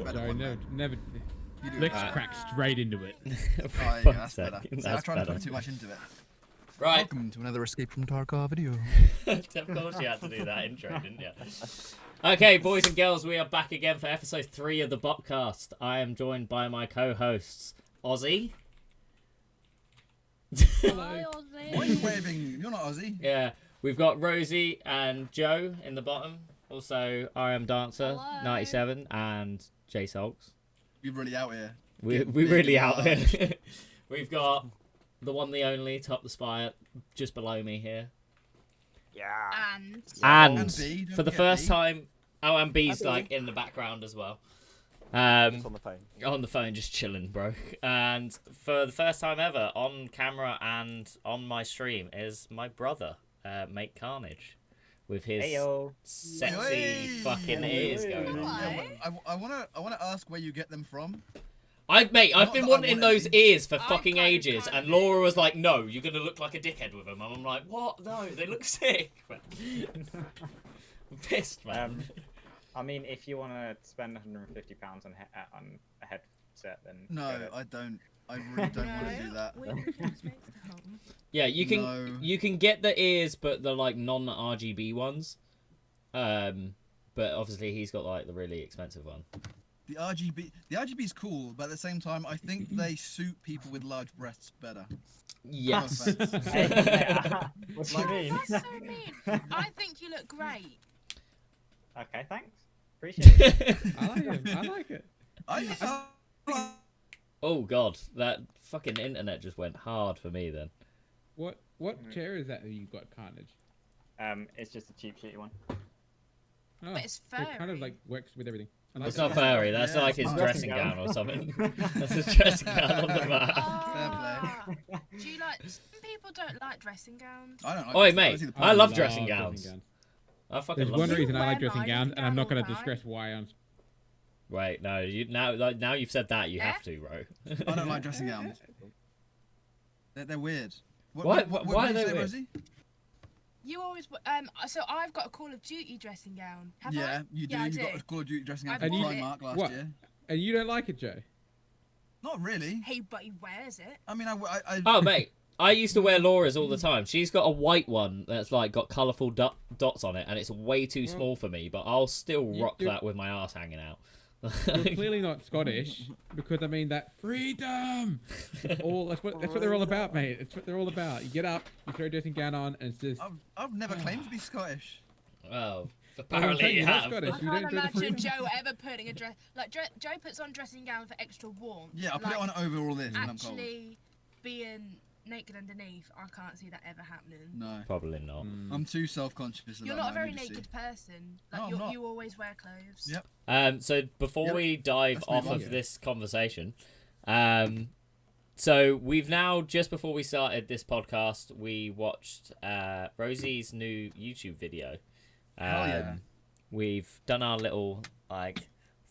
better Sorry, one. never. You do Let's it. crack straight into it. Oh, yeah, that's better. See, I That's tried to better. put too much into it. Right. Welcome to another Escape from Tarkov video. Of course you had to do that intro, didn't you? Okay, boys and girls, we are back again for episode 3 of the Botcast. I am joined by my co-hosts, Aussie. Hello. Why are you waving? You're not Aussie. Yeah, we've got Rosy and Joe in the bottom. Also, I am Dancer, Hello. 97, and JSalcs. You're really out here. We Getting really big out and here. We've got the one, the only, Topthespy just below me here. Yeah. And B, don't for the forget first B. time, oh, and B's And B. like in the background as well. It's on the phone. On the phone, just chilling, bro. And for the first time ever, on camera and on my stream, is my brother, mate Carnage, with his Heyo. sexy Hey. fucking ears going on. Yeah, I wanna ask where you get them from. Mate, I've Not been that I wanting want those any. ears for I'm fucking kind of ages, kind and of Laura was like, "No, you're gonna look like a dickhead with them." And I'm like, "What? No, they look sick." I'm pissed, man. I mean, if you want to spend £150 on a headset, then No, get it. I don't. I really don't want to do that. Yeah, you can No. you can get the ears, but the like non-RGB ones. But obviously he's got like the really expensive one. The RGB is cool, but at the same time, I think they suit people with large breasts better. Yes. No offense. What do you mean? That's so mean. I think you look great. Okay, thanks. Appreciate it. I like it. I like it. I Oh god, that fucking internet just went hard for me then. What chair is that you got, Carnage? It's just a cheap, shitty one. Oh, But it's it kind of furry. like works with everything. I like It's it. not furry, that's Yeah, like it's his not. dressing Dressing gown gown. or something. That's his dressing gown on the mat. Ah, do you like? Some people don't like dressing gowns. I don't like Oi, this. mate, see the I love point. dressing gowns. I fucking There's love one them. reason I like Wear dressing my gowns, dressing and I'm not gown going all to the digress why I'm. Wait, no, now you've said that, you have to, bro. I don't like dressing gowns. They're weird. Why What are did they you say, weird? Rosie? You always. So I've got a Call of Duty dressing gown. Have Yeah, I? you do. Yeah, I You do. got a Call of Duty dressing gown I for bought Primark last What? year. And you don't like it, Joe? Not really. But he wears it. I mean, I Oh, mate, I used to wear Laura's all the time. She's got a white one that's like got colourful dots on it, and it's way too small for me, but I'll still rock you're- that with my ass hanging out. You're clearly not Scottish, because I mean that freedom. That's what they're all about, mate. It's what they're all about. You get up, you throw a dressing gown on, and it's just. I've never claimed to be Scottish. Oh, I'm apparently saying you you're not have. Scottish. I You can't don't do the imagine freedom. Joe ever putting a dress like Joe puts on dressing gown for extra warmth. Yeah, I put it Like, on over all this when I'm cold. Actually, being naked underneath, I can't see that ever happening. No, Probably not. I'm too self-conscious. of You're that, not a man, very you just naked see. person. Like No, I'm not. you always wear clothes. Yep. So before Yep. we dive Let's move off on. of this conversation, so we've now, just before we started this podcast, we watched Rosy's new YouTube video. Hell yeah. We've done our little like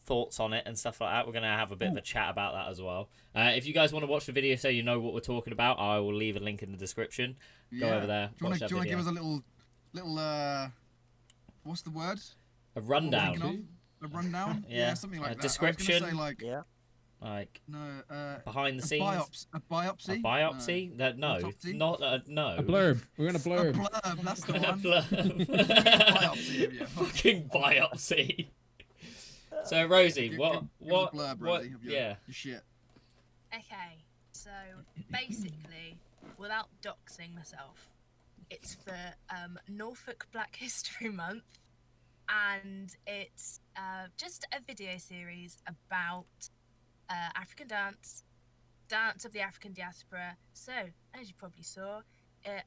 thoughts on it and stuff like that. We're gonna have a bit of a chat about that as well. If you guys want to watch the video so you know what we're talking about, I will leave a link in the description. Go Yeah. over there. Do you want watch to that give us video. a little what's the word? A What we're rundown. thinking of? A rundown? Yeah. Something like A that. I was description. gonna say like Yeah. Like no, behind the a scenes. A biopsy. A biopsy? No, Autopsy? not no. A blurb. We're gonna A blurb. blurb. That's the A one. blurb. Biopsy of you. Fucking biopsy. So Rosie, Give- what give us a what blurb, what? Rosie, of your, Yeah. Your shit. Okay, so basically, without doxing myself, it's for Norfolk Black History Month, and it's just a video series about African dance of the African diaspora. So, as you probably saw, it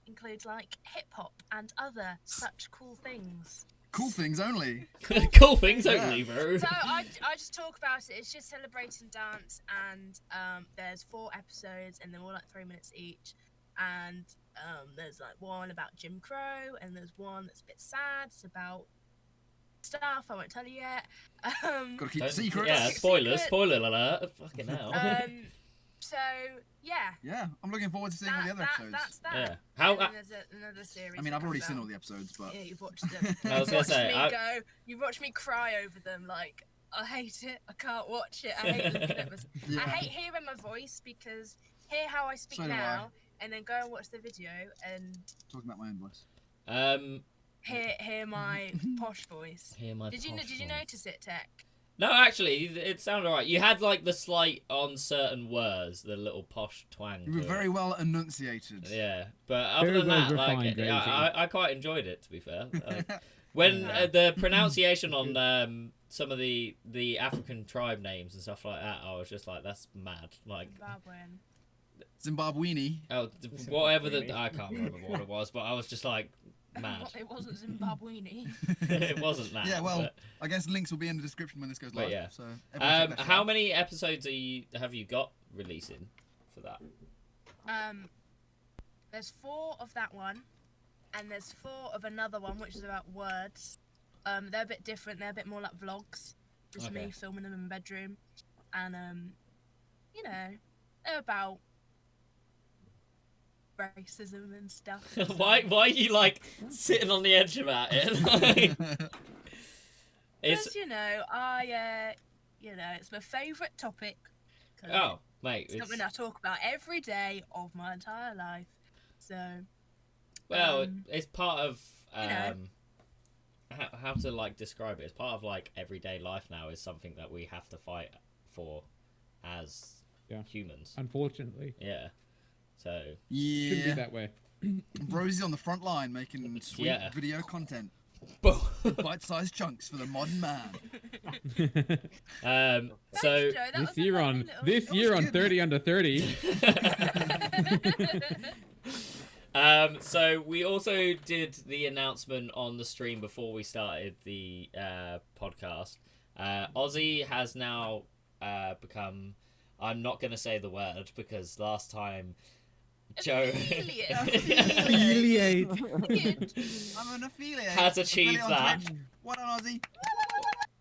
includes like hip hop and other such cool things. Cool things only. Cool things Yeah. only, bro. So I just talk about it. It's just celebrating dance, and there's 4 episodes, and they're all like 3 minutes each. And there's like one about Jim Crow, and there's one that's a bit sad. It's about stuff I won't tell you yet. Gotta keep Don't- it secret. Yeah, spoilers, spoiler alert. Fucking hell. So yeah. Yeah, I'm looking forward to seeing all the other episodes. That's that. Yeah. How? And then there's another series. I mean, that I've already comes seen out. all the episodes, but Yeah, you've watched them. I was gonna say, You've watched me cry over them like I hate it. I can't watch it. I hate looking at myself. Yeah. I hate hearing my voice because hear how I speak So do I. now, and then go and watch the video and Talking about my own voice. hear my posh voice. Hear my Did you posh did you voice. notice it, Tech? No, actually, it sounded alright. You had like the slight on certain words, the little posh twang. You were to it. very well enunciated. Yeah, but other Very than well that, like, refined, Rosie. I quite enjoyed it. To be fair, when the pronunciation on some of the African tribe names and stuff like that, I was just like, that's mad. Like, Zimbabwean. Zimbabwean. oh, whatever the I can't remember what it was, but I was just like, mad. It wasn't Zimbabwean. It wasn't that. Yeah, well, but- I guess links will be in the description when this goes But live. yeah. So everyone check that shit how out. many episodes have you got releasing for that? There's 4 of that one, and there's 4 of another one, which is about words. They're a bit different. They're a bit more like vlogs. Just Okay. me filming them in my bedroom, and you know, they're about racism and stuff. why are you like sitting on the edge about it? Like, it's Because it's my favourite topic. 'Cause oh mate, it's it's, something I talk about every day of my entire life. So well, um, it's part of you know. how to like describe it. It's part of like everyday life now. Is something that we have to fight for as humans. Unfortunately, Yeah. So shouldn't be Yeah. that way. Rosy's on the front line making sweet Yeah. video content. so Bite-sized chunks for the modern man. Thanks, so Joe, that This was a year lovely on little- this year on good. 30 under 30. so we also did the announcement on the stream before we started the podcast. Aussie has now become. I'm not going to say the word because last time Joe Affiliate. Affiliate. I'm an affiliate. has achieved Affiliate on that. Twitch. What on Aussie?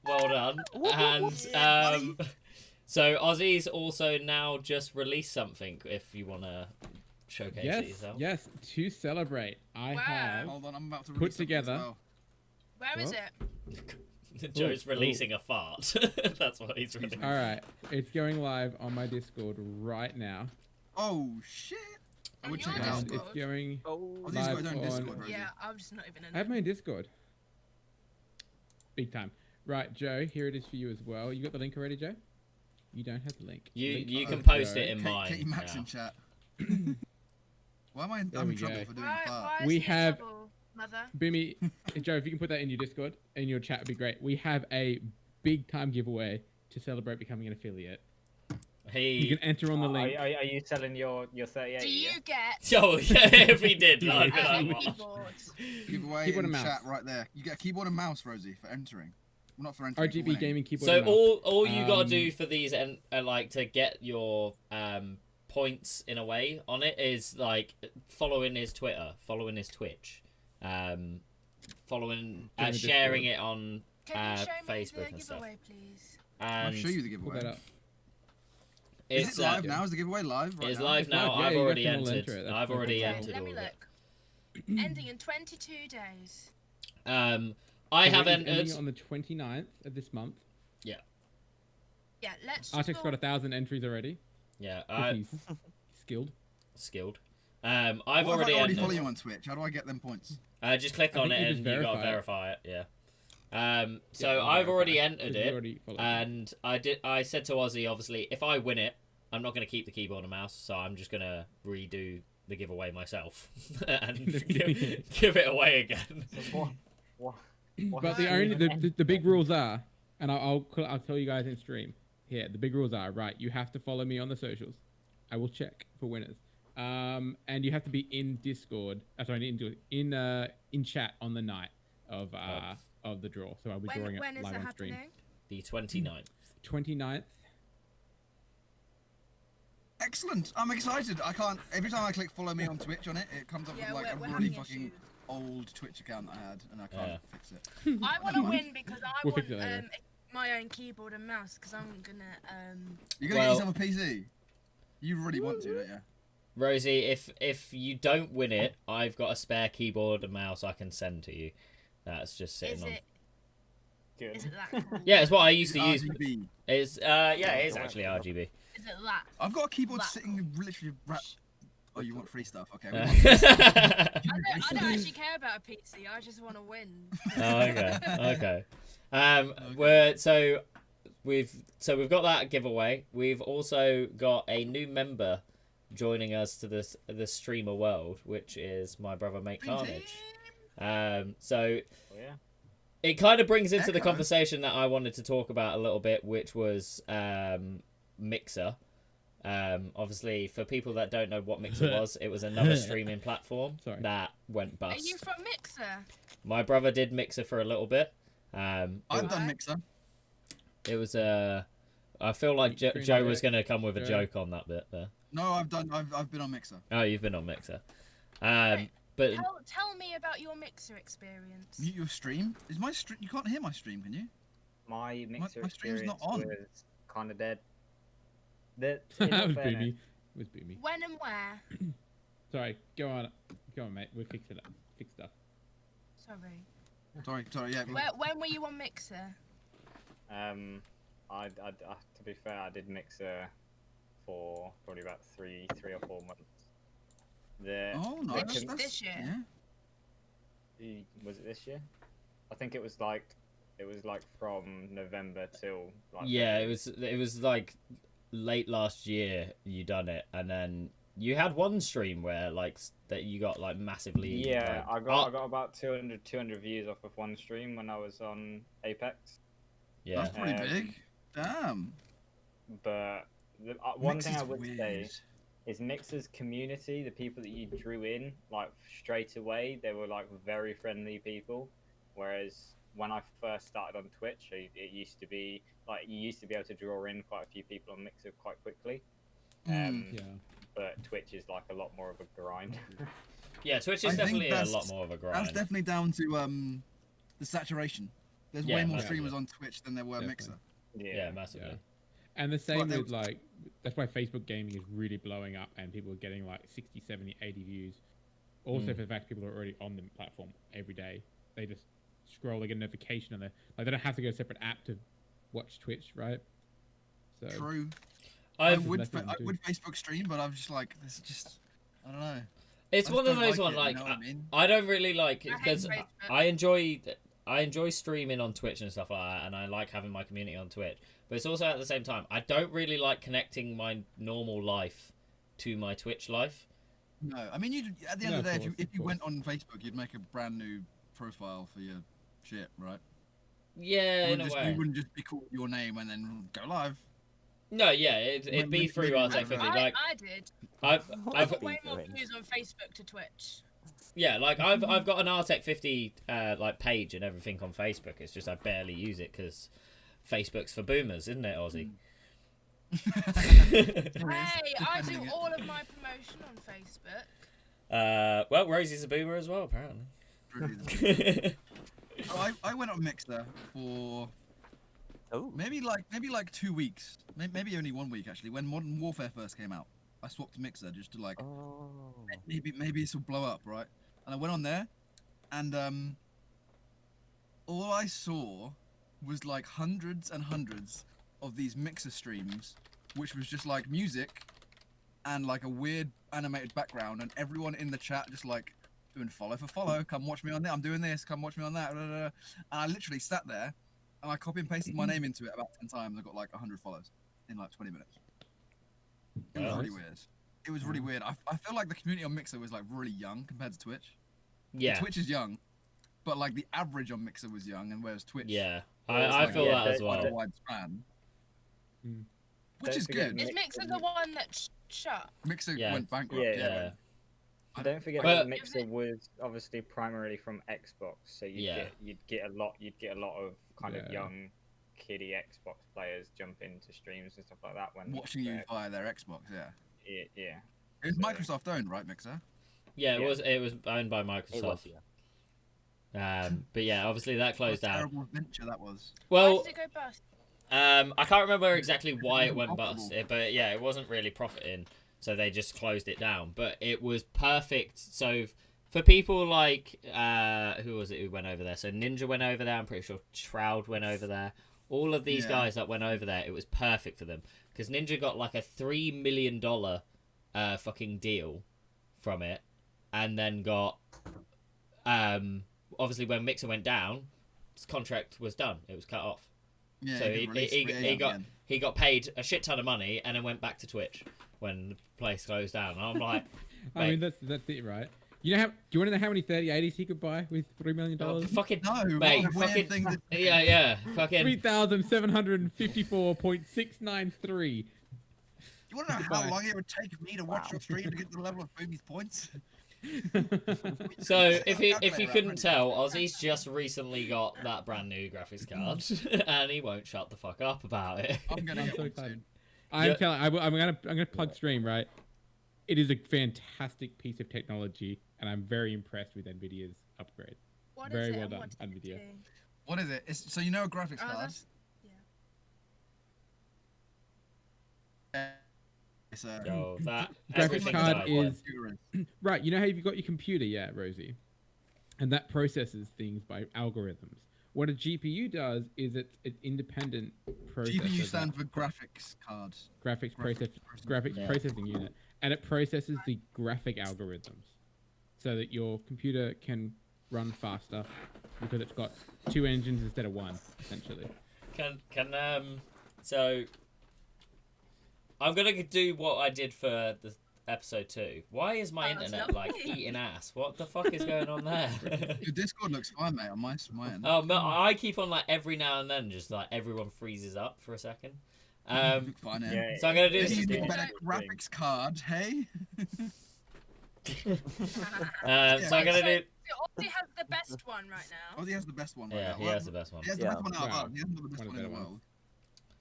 Well done. And Yeah, buddy. so Aussie's also now just released something. If you want to showcase it Yes, yourself. yes. To celebrate, I Wow. have Hold on, I'm about to Put release something as together. well. Where is What? it? Joe's Ooh, releasing a fart. That's what he's releasing. All right. It's going live on my Discord right now, Oh shit! I would On check it your out. and Discord? it's going. Aussie's got live his own on- Discord, Rosie. Yeah, I'm just not even in I have it. my own Discord. Big time. Right, Joe. Here it is for you as well. You got the link already, Joe? You don't have the link. Link You can for post Joe. it in mine. Katie Max now. in chat. Why am I There I'm we in trouble go. for doing a fart? Why We is he in have- trouble, Mother? Bimmy, Joe, if you can put that in your Discord, in your chat, would be great. We have a big time giveaway to celebrate becoming an affiliate. You He. can enter on the link. Are you selling your 38? Do you get Oh yeah, if he did, Yeah. I'd be like, what? keyboard? Giveaway Keyboard in and chat mouse. right there. You get a keyboard and mouse, Rosie, for entering. Well, not for entering. for RGB winning. gaming keyboard. So and mouse. all you gotta Um, do for these and like to get your points in a way on it is like following his Twitter, following his Twitch, following Join the sharing Discord. it on Can you show me Facebook the and stuff. giveaway, please? I'll and show you the Pull giveaway. that up. Is it's it live now? Is the giveaway live? Right it's now? live It's now. live, yeah, I've you already guys can all entered. enter it, that's I've no already problem. entered Let me all of it. look. Ending in 22 days. I So have it is ending entered. on the 29th of this month. Yeah, let's. Arctic's just got 1,000 entries already. Yeah, 'cause he's skilled. skilled. What I've if I already already follow entered. you on Twitch? How do I get them points? Just click I on think it you and just you gotta verify verify it. Yeah. So Yeah, I've already verify, entered 'cause you it. already followed me. And I said to Aussie, obviously, if I win it, I'm not going to keep the keyboard and mouse, so I'm just going to redo the giveaway myself and give it away again. What? But the only the big rules are, and I'll tell you guys in stream. Here, the big rules are right. You have to follow me on the socials. I will check for winners. And you have to be in Discord. In chat on the night of the draw. So I'll be drawing it When is live it on stream. happening? The 29th. 29th. Excellent. I'm excited. I can't. Every time I click follow me on Twitch on it, it comes up Yeah, with like a we're really having fucking issues. old Twitch account that I had, and I can't Yeah. fix it. I want to win because I We'll want fix it later. my own keyboard and mouse because I'm gonna You're gonna Well- get yourself a PC. You really want to, don't you? Rosie, if you don't win it, I've got a spare keyboard and mouse I can send to you. That's just sitting Is on. it Good. Is it that cool? Yeah, it's what I used to use. RGB. It's yeah, it is actually RGB. Is it that? I've got a keyboard That sitting literally Oh, you want free stuff? Okay. we Oh, want free stuff. I don't actually care about a PC. I just want to win. okay. Okay. We've got that giveaway. We've also got a new member joining us to the streamer world, which is my brother mate Carnage. So Oh, yeah. it kind of brings into the Echo. conversation that I wanted to talk about a little bit, which was Mixer. Obviously, for people that don't know what Mixer was, it was another streaming platform Sorry. that went Are bust. you from Mixer? My brother did Mixer for a little bit. I've done Mixer. It was I feel like Joe was going to come with a joke on that bit there. No, I've been on Mixer. Oh, you've been on Mixer. Right. But Tell me about your Mixer experience. Mute your stream. Is my stream? You can't hear my stream, can you? My Mixer my stream's experience not on. was kind of dead. In That all was fairness, boomy. It was boomy. When and where? Sorry, go on, mate. We'll fix it up. Fix stuff. Sorry. Sorry, yeah. When were you on Mixer? I to be fair, I did Mixer for probably about three or 4 months. Oh, nice. This year? Yeah. Was it this year? I think it was like from November till like yeah, it was like late last year you done it, and then you had one stream where like that you got like massively. Yeah, like, I got about 200 views off of one stream when I was on Apex. Yeah. That's pretty big. Damn. But one thing I Mixer's would weird. say is Mixer's community, the people that you drew in, like straight away, they were like very friendly people. Whereas when I first started on Twitch, it used to be like you used to be able to draw in quite a few people on Mixer quite quickly. Yeah. But Twitch is like a lot more of a grind. Yeah, Twitch I is think definitely a that's- lot more of a grind. That's definitely down to the saturation. There's Yeah, way more massively. streamers on Twitch than there were Definitely. Mixer. Yeah, massively. Yeah. And the same But there with was- like, that's why Facebook gaming is really blowing up and people are getting like 60, 70, 80 views. Also for the fact people are already on the platform every day. They just scroll, they get a notification and they don't have to go to a separate app to watch Twitch, right? So True. I I've would nothing to do. Facebook stream, but I'm just like, this is just, I don't know. It's I one just of don't those like ones it, like you know what I mean? I don't really like it I hate because Facebook. I enjoy streaming on Twitch and stuff like that, and I like having my community on Twitch. But it's also at the same time I don't really like connecting my normal life to my Twitch life. No, I mean, you at the end No, of the day, of course, if of you went course. on Facebook, you'd make a brand new profile for your shit, right? Yeah, in a You way. wouldn't just be called your name and then go live. No, yeah, it'd When- be when- through when- Artec 50. when- Like I did. I've I I've got way more views on Facebook to Twitch. yeah, like I've got an Artec 50 like page and everything on Facebook. It's just I barely use it because Facebook's for boomers, isn't it, Aussie? Hey, I do Depending it. all of my promotion on Facebook. Well, Rosie's a boomer as well, apparently. Really. So I went on Mixer for Oh. maybe like 2 weeks, maybe only 1 week actually. When Modern Warfare first came out, I swapped to Mixer just to like Oh. maybe this will blow up, right? And I went on there, and all I saw was like hundreds and hundreds of these Mixer streams, which was just like music and like a weird animated background, and everyone in the chat just like doing follow for follow. Come watch me on that. I'm doing this. Come watch me on that. Blah, blah, blah. And I literally sat there and I copy and pasted my name into it about 10 times. I got like 100 follows in like 20 minutes. It was Nice. really weird. It was really weird. I feel like the community on Mixer was like really young compared to Twitch. Yeah, Twitch is young, but like the average on Mixer was young, and whereas Twitch, yeah. was, I like, feel yeah, that as they- quite a well. wide span. Mm. Which Don't is forget good. Is Mixer the one that shut? Mixer Yeah. went bankrupt. Yeah, Yeah. Don't forget But- that Mixer was obviously primarily from Xbox, so you'd get a lot of kind of Yeah. young, kiddie Xbox players jump into streams and stuff like that when Watching you via their Xbox, yeah. yeah. It was So- Microsoft owned, right, Mixer? Yeah, it Yeah. was owned by It was, Microsoft. yeah. But yeah, obviously that What a closed down. terrible venture that was. Why Well, did it go bust? I can't remember exactly why it went Profitable. bust, but yeah, it wasn't really profiting, so they just closed it down. But it was perfect. So for people like who was it who went over there? So Ninja went over there. I'm pretty sure Shroud went over there. All of these Yeah. guys that went over there, it was perfect for them because Ninja got like a $3 million fucking deal from it, and then got obviously when Mixer went down, his contract was done. It was cut off. Yeah, So he could release free agent again. he got paid a shit ton of money and then went back to Twitch when the place closed down. And I'm like, I mean, that's it, right? You know how? Do you want to know how many 3080s he could buy with $3 million? fucking No, mate, what a weird fucking thing to- yeah, fucking 3,754.693. You want to know Goodbye. how long it would take me to watch your stream to get to the level of Boomy's points? So if you Calculator couldn't out, tell, Aussie's just recently got that brand new graphics card, and he won't shut the fuck up about it. I'm gonna I'm get so one excited. soon. I'm Yeah. telling. I'm gonna plug stream, right? It is a fantastic piece of technology, and I'm very impressed with Nvidia's upgrade. What Very is it well and done, what does it NVIDIA. do? What is it? So you know a graphics Oh, card? that's- It's a So that Graphics everything card died. is right. You know how you've got your computer, yeah, Rosie, and that processes things by algorithms. What a GPU does is it's an independent processor. GPU that- stands for graphics card. graphics Graphics Yeah. processing unit, and it processes the graphic algorithms so that your computer can run faster because it's got 2 engines instead of 1, essentially. So I'm gonna do what I did for the episode 2. Why is my Oh, that's internet like lovely. eating ass? What the fuck is going on there? Your Discord looks fine, mate. On my end. Oh, but I keep on like every now and then, just like everyone freezes up for a second. Look fine, eh? Yeah, So I'm gonna do This this. is the Yeah. better graphics card, hey? So I'm gonna do. Aussie has the best one right now. Aussie has the best one. Yeah, right he now. has the best one. He has the Yeah. best one out of Wow. us. He hasn't got the best One of one in the the better world.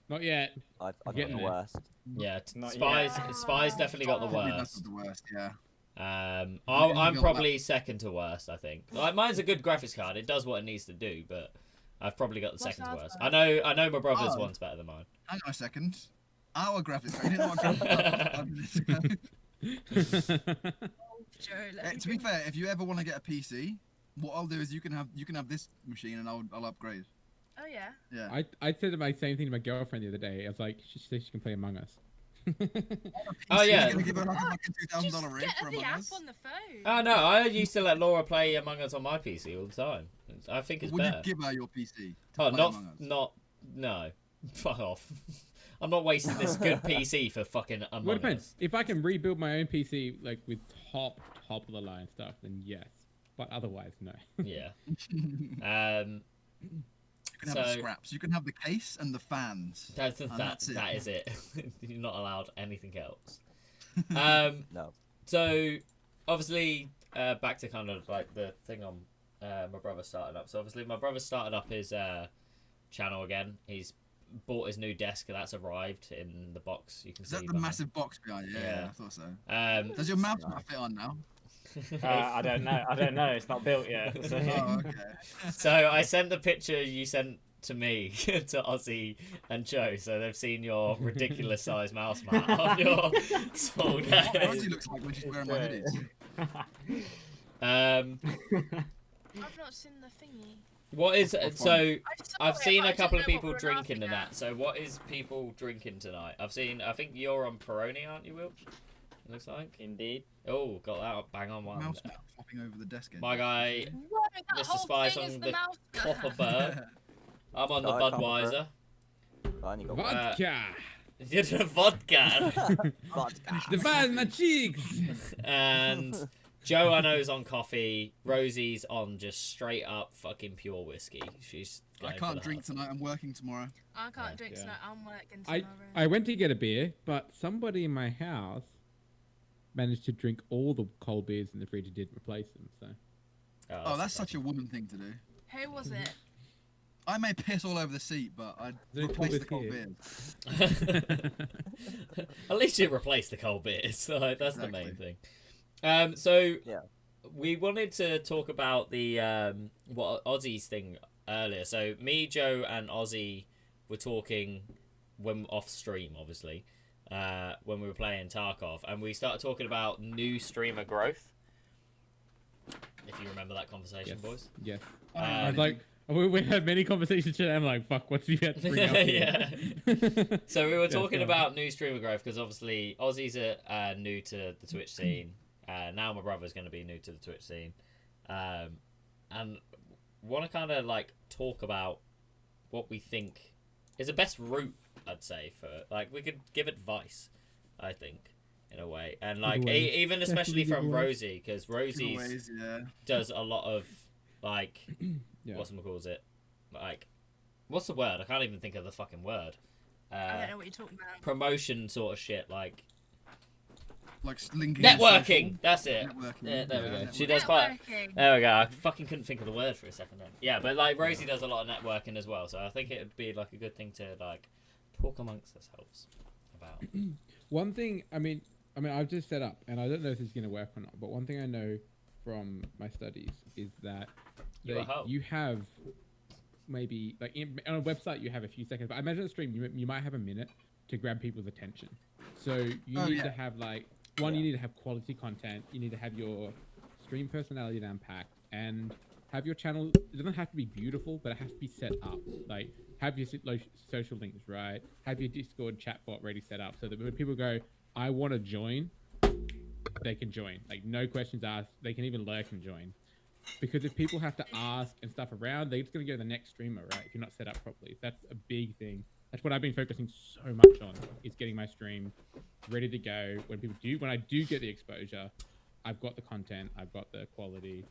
Not yet. I've got Getting the there. worst. Yeah, Not Spies. yet. Spies definitely got the Probably best worst. of the worst, yeah. I'm got probably second to worst. I think. Like mine's a good graphics card. It does what it needs to do, but I've probably got the What's second to ours worst. then? I know my brother's Oh. one's better than mine. Hang on a second. Our graphics card. You didn't know what graphics card was 5 minutes ago. Joe, let me To be fair, if you ever want to get a PC, what I'll do is you can have this machine and I'll upgrade. Oh yeah. Yeah. I said my same thing to my girlfriend the other day. I was like, she said she can play Among Us. Oh, yeah. You're gonna give her like a fucking $2,000 Just rig get for her the Among app Us. on the phone. Oh no, I used to let Laura play Among Us on my PC all the time. I think it's Would better. you give her your PC? Oh, play not Among Us? no. Fuck off. I'm not wasting this good PC for fucking Among Well, it depends. Us. If I can rebuild my own PC like with top of the line stuff, then yes. But otherwise, no. Yeah. You can have the So- scraps. You can have the case and the fans. That's that's it. that is it. You're not allowed anything else. No. So obviously, back to kind of like the thing on my brother started up. So obviously, my brother started up his channel again. He's bought his new desk that's arrived in the box. You can Is see. that the behind. massive box behind you? Yeah. Yeah, I thought so. Um, Does your mouse not fit on now? I don't know. It's not built yet. So. Oh, okay. so I sent the picture you sent to me to Aussie and Joe, so they've seen your ridiculous size mouse mat on your small What desk. Rosy looks like when she's wearing my hoodies. Um, I've not seen the thingy. what is so? I just saw I've it, seen but I a didn't couple of know what people we were drinking and laughing that. So what is people drinking tonight? I think you're on Peroni, aren't you, Wilch? It looks like. Indeed. Oh, got that bang on one. Mouse mat flopping over the desk. edge. My guy, at. Whoa, that Mr. whole Spice thing on is the mouse Copper mat. Bird. I'm on the Oh, Copper Budweiser. Fine, you got Vodka! You're the vodka. vodka. Divide my cheeks! And Joe, I know, is on coffee. Rosie's on just straight up fucking pure whiskey. She's. I going for can't the drink heart. tonight. I'm working tomorrow. I can't drink Yeah. tonight. I'm working I tomorrow. went to get a beer, but somebody in my house managed to drink all the cold beers in the fridge and didn't replace them. So Oh, that's such a woman thing to do. Who was it? I may piss all over the seat, but I'd There are replace the cold cold beers beers. At least you replaced the cold beers. So that's the main Exactly. thing. So Yeah. we wanted to talk about the what Aussie's thing earlier. So me, Joe, and Aussie were talking when off stream, obviously, when we were playing Tarkov, and we started talking about new streamer growth. If you remember that conversation, boys. Yes. I I was Um, like, we had many conversations today. I'm like, fuck, what's he had to bring up here? Yeah. So we were Yes, talking go on. about new streamer growth because obviously Aussie's new to the Twitch scene. Now my brother's going to be new to the Twitch scene, and want to kind of like talk about what we think is the best route. I'd say for like we could give advice. I think in a way, and like Giveaways. even especially Definitely from giveaways. Rosy because Rosy's Giveaways, yeah. does a lot of like Yeah. calls it like what's the word? I can't even think of the fucking word. I don't know what you're talking about. Promotion sort of shit like Like linking. networking. That's it. Networking. Yeah, there we go. networking. She does quite. Networking. There we go. I fucking couldn't think of the word for a second then. Yeah, but like Rosie does a lot of networking as well, so I think it would be like a good thing to like talk amongst ourselves about. One thing, I mean, I've just set up, and I don't know if this is going to work or not, but one thing I know from my studies is that You are hope. you have maybe, like, on a website, you have a few seconds, but I imagine on a stream, you might have a minute to grab people's attention. So you need to have, like, you need to have quality content, you need to have your stream personality down packed, and have your channel, it doesn't have to be beautiful, but it has to be set up. Like, have your social links right, have your Discord chatbot ready set up, so that when people go, I want to join, they can join. Like, no questions asked, they can even lurk and join. Because if people have to ask and stuff around, they're just going to go to the next streamer, right? If you're not set up properly. That's a big thing. That's what I've been focusing so much on, is getting my stream ready to go. When I do get the exposure, I've got the content, I've got the quality.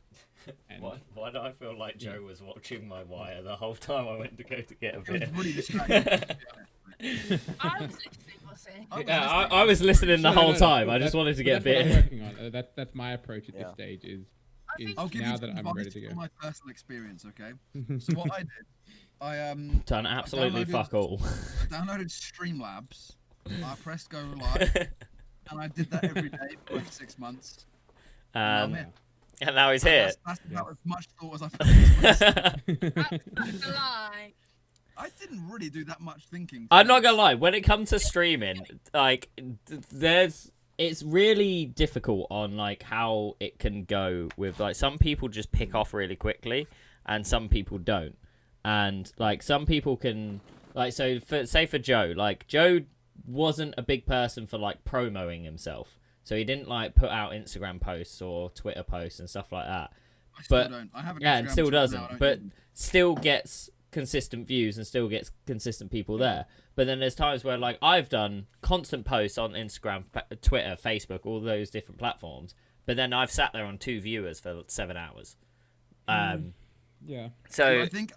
And Why do I feel like Joe was watching my wire the whole time I went to go to get a It was bit? really distracting. I was listening, was it? Yeah, I was listening the whole time. I just wanted to get a that's what I'm bit. working on. That's my approach at this Yeah. stage is I think I'll give now you that some I'm ready advice to go. from my personal experience, okay? So what I did, I Done absolutely downloaded- fuck all. downloaded Streamlabs. I pressed go live, and I did that every day for like 6 months. I'm in. And now he's here. That's about as much thought as I put into myself. that's a lie. I didn't really do that much thinking. I'm not gonna lie. When it comes to streaming, like, it's really difficult on like how it can go with like some people just pick off really quickly, and some people don't. And like some people can like for Joe, like Joe wasn't a big person for like promoting himself, so he didn't like put out Instagram posts or Twitter posts and stuff like that. I still But don't. I have an yeah, and Instagram still account now, I doesn't, don't but use it. still gets consistent views and still gets consistent people there. But then there's times where like I've done constant posts on Instagram, Twitter, Facebook, all those different platforms, but then I've sat there on 2 viewers for 7 hours. yeah. So I think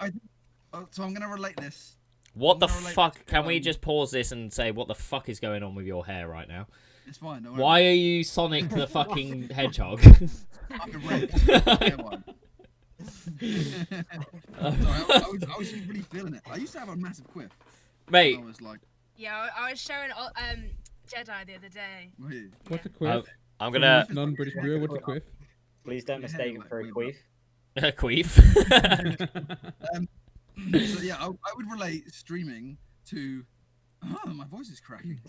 so I'm gonna relate this. what I'm the gonna relate fuck? this to, Can we just pause this and say what the fuck is going on with your hair right now? It's fine. Don't worry. Why are you Sonic the fucking Hedgehog? I'm a red. Yeah, one. Sorry, I was really feeling it. I used to have a massive quiff. Mate, I was like, Yeah, I was showing Jedi the other day. wait. What's a quiff? I'm gonna Non-British brewer, what's a quiff? Please don't mistake it for a queef. queef. So yeah, I would relate streaming to. Oh, my voice is cracking.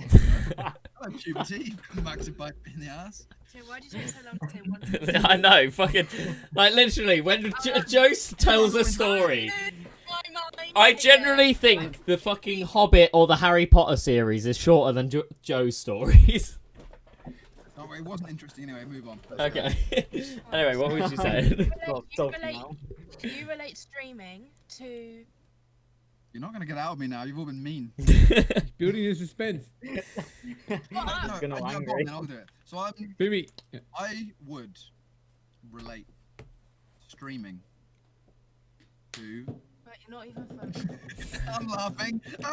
Hello, puberty. Come back to bite me in the ass. So why did you take so long to say one thing? I know, fucking, like literally, when Joe tells a story, I generally think the fucking Hobbit or the Harry Potter series is shorter than Joe's stories. Oh, it wasn't interesting anyway. Move on. Okay. Anyway, what was you saying? You relate streaming to. You're not gonna get out of me now. You've all been mean. Building the suspense. What? Gonna go on, angry. then I'll do it. So Baby. I would relate streaming to. But you're not even funny. I'm laughing. No,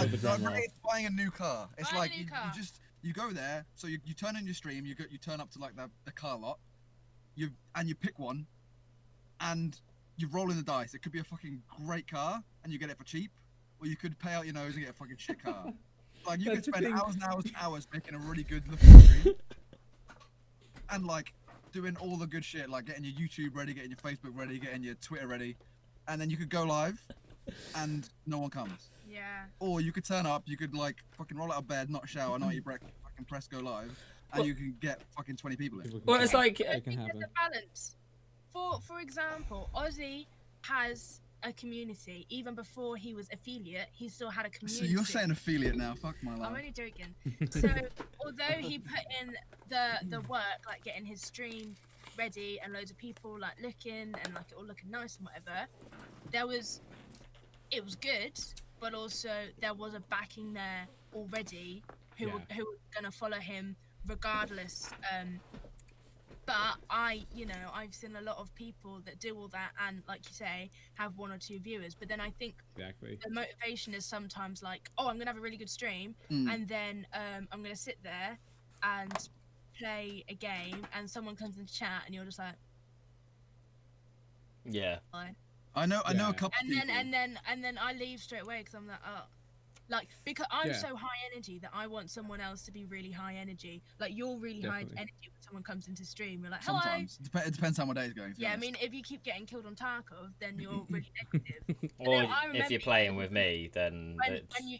but don't I'm laugh. buying a new car. It's Buying a like new you car. just you go there. So you turn on your stream. You turn up to like the car lot. You pick one, and you roll in the dice. It could be a fucking great car, and you get it for cheap, or you could pay out your nose and get a fucking shit car. Like you could That's the spend thing. hours and hours and hours making a really good looking stream, and like doing all the good shit, like getting your YouTube ready, getting your Facebook ready, getting your Twitter ready, and then you could go live, and no one comes. Yeah. Or you could turn up, you could like fucking roll out of bed, not shower, not eat breakfast, fucking press go live, and you can get fucking 20 people in. People can Well, it's chat. like It can There's happen. a balance. For example, Aussie has a community. Even before he was affiliate, he still had a So community. you're saying affiliate now? Fuck my I'm life. only joking. So although he put in the work, like getting his stream ready and loads of people like looking and like it all looking nice and whatever, it was good, but also there was a backing there already who were gonna follow him regardless. But I've seen a lot of people that do all that and, like you say, have 1 or 2 viewers. But then I think Exactly. the motivation is sometimes like, oh, I'm gonna have a really good stream, and then I'm gonna sit there and play a game, and someone comes in chat, and you're just like, yeah. "Hi." I know a Yeah. couple And people. then I leave straight away because I'm like, oh. Like, because I'm Yeah. so high energy that I want someone else to be really high energy. Like, you're really high Definitely. energy when someone comes into stream. You're like, hello. Sometimes it depends how my day's going. To be Yeah, I honest. mean, if you keep getting killed on Tarkov, then you're really negative. Or then I if remember you're playing with me, then When it's... you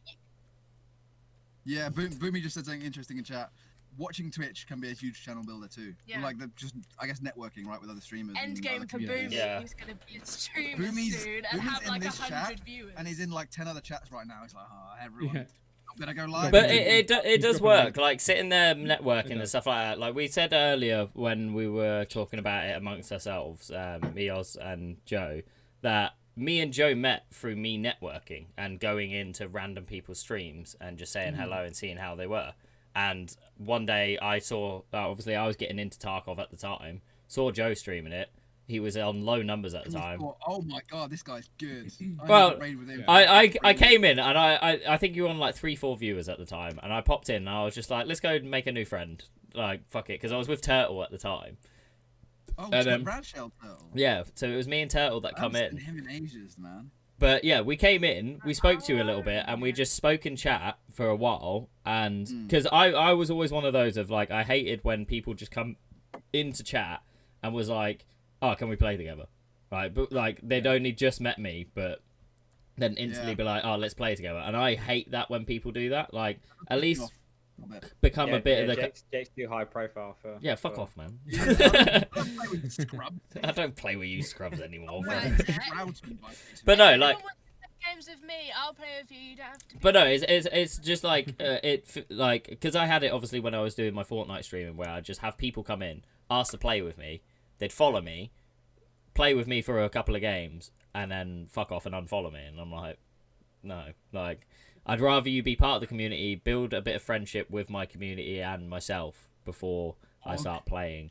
Yeah, Boomy just said something interesting in chat. Watching Twitch can be a huge channel builder too. Yeah. Like just, I guess, networking right with other streamers. and end game other for communities. Boomy, Yeah. who's gonna be a streamer Boomy's- soon and Boomy's have in like this 100 chat, viewers. And he's in like 10 other chats right now. He's like, oh, everyone, Yeah. I'm gonna go live. But with you." it does He's work, dropping like sitting there networking and does. stuff like that. Like we said earlier when we were talking about it amongst ourselves, me, Oz, and Joe, that me and Joe met through me networking and going into random people's streams and just saying hello and seeing how they were. And one day I saw, obviously I was getting into Tarkov at the time, saw Joe streaming it. He was on low numbers at the And you time. thought, oh my god, this guy's good. I Well, need to raid with him. I came in and I think you were on like 3-4 viewers at the time, and I popped in and I was just like, let's go and make a new friend. Like, fuck it, because I was with Turtle at the time. Oh, and, so Brad Shell Turtle. Yeah, so it was me and Turtle that I come haven't in. seen him in ages, man. But yeah, we came in, we spoke to you a little bit, and we just spoke in chat for a while. And because I was always one of those of like, I hated when people just come into chat and was like, oh, can we play together? Right, but like they'd only just met me, but then instantly be like, oh, let's play together. And I hate that when people do that. Like, at least become a bit of the. Jake's too high profile for. Yeah, fuck off, man. Yeah, I don't play with scrubs. I don't play with you scrubs anymore. Right. But no, If you like. want to play games with me, I'll play with you. You don't have to. But no, it's just like like because I had it obviously when I was doing my Fortnite streaming where I just have people come in, ask to play with me, they'd follow me, play with me for a couple of games, and then fuck off and unfollow me, and I'm like, no, like I'd rather you be part of the community, build a bit of friendship with my community and myself before I start playing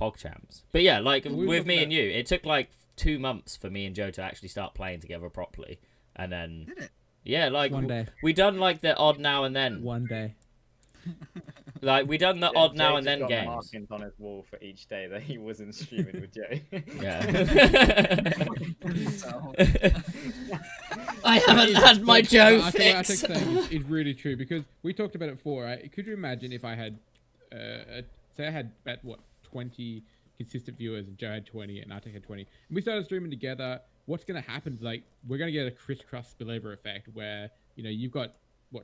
PogChamps. But yeah, like with me and you, it took like 2 months for me and Joe to actually start playing together properly, and then Did it? yeah, like One day. we done like the odd now and then. One day. Like we done the odd now Jake and just then got games. markings on his wall for each day that he wasn't streaming with Jay. Yeah. I haven't had my Joe I think what fix. Attic's saying is really true, because we talked about it before, right? Could you imagine if I had, say I had about, 20 consistent viewers and Joe had 20 and Attic had 20, and we started streaming together, what's going to happen is, like, we're going to get a crisscross spillover effect where, you know, you've got,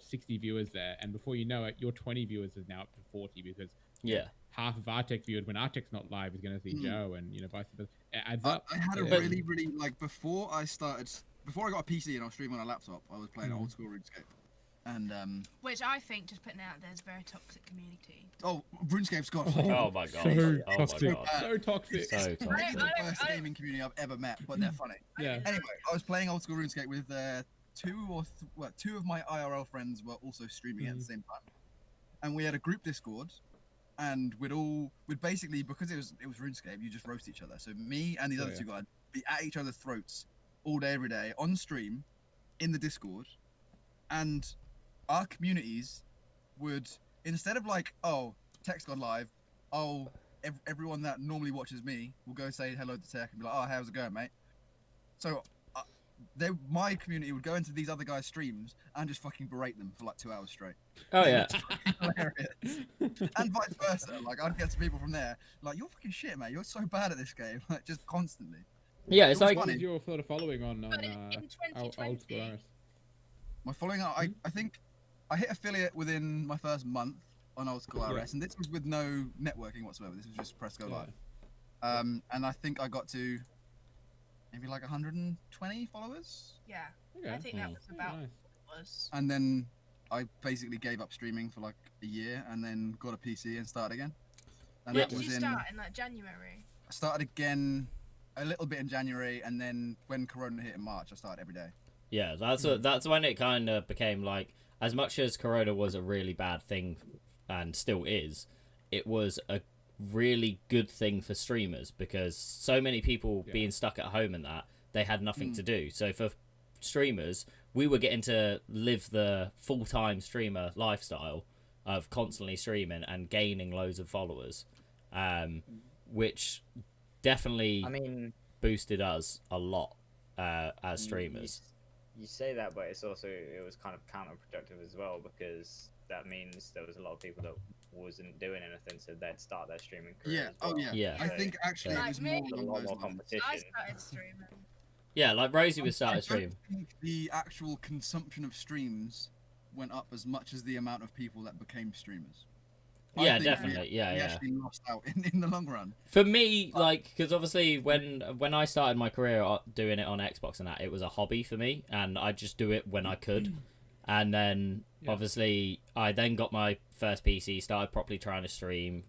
60 viewers there, and before you know it, your 20 viewers is now up to 40, because Yeah. half of Artec viewers, when Artec's not live, is going to see Joe, and, you know, vice versa. It adds up. I had a Yeah. really, like, before I got a PC and I was streaming on a laptop, I was playing old school RuneScape. And, Which I think, just putting it out there, is a very toxic community. oh, RuneScape's got Oh my god. So Oh my toxic. god. So toxic. So It's toxic. the worst gaming community I've ever met, but they're funny. Yeah. Anyway, I was playing old school RuneScape with two of my IRL friends were also streaming at the same time, and we had a group Discord, and we'd basically, because it was RuneScape, you just roast each other. So me and these other two guys be at each other's throats all day, every day on stream, in the Discord, and our communities would, instead of like, oh, Tech's gone live, oh, everyone that normally watches me will go say hello to Tech and be like, oh, how's it going, mate? So my community would go into these other guys' streams and just fucking berate them for like 2 hours straight. Oh yeah. Hilarious. And vice versa. Like, I'd get to people from there, like, you're fucking shit, mate. You're so bad at this game. Like, just constantly. Yeah, it's It was like What funny. is your sort of following on But in old school 2020, RS? My following, I think I hit affiliate within my first month, on old school RS, and this was with no networking whatsoever. This was just press go live. And I think I got to maybe like 120 followers, Yeah, Okay. I think that was about Nice. what it was. and then I basically gave up streaming for like a year, and then got a PC and started again. And When that did was you in. start? In like January? I started again a little bit in January, and then when Corona hit in March, I started every day. Yeah, that's when it kind of became like, as much as Corona was a really bad thing, and still is, it was a really good thing for streamers because so many people being stuck at home and that they had nothing to do. So for streamers, we were getting to live the full-time streamer lifestyle of constantly streaming and gaining loads of followers, which definitely I mean, boosted us a lot as streamers. You say that, but it was kind of counterproductive as well, because that means there was a lot of people that wasn't doing anything, so they'd start their streaming career. Yeah. as well. Oh yeah. Yeah. I think actually Yeah. it was Like more me. A along lot those more lines. competition. I started streaming. Yeah, like Rosy was started I stream. don't think the actual consumption of streams went up as much as the amount of people that became streamers. I Yeah, think definitely. we Yeah. actually lost out in the long run. For me, like, because obviously when I started my career doing it on Xbox and that, it was a hobby for me, and I just do it when I could. And then obviously I then got my first PC, started properly trying to stream,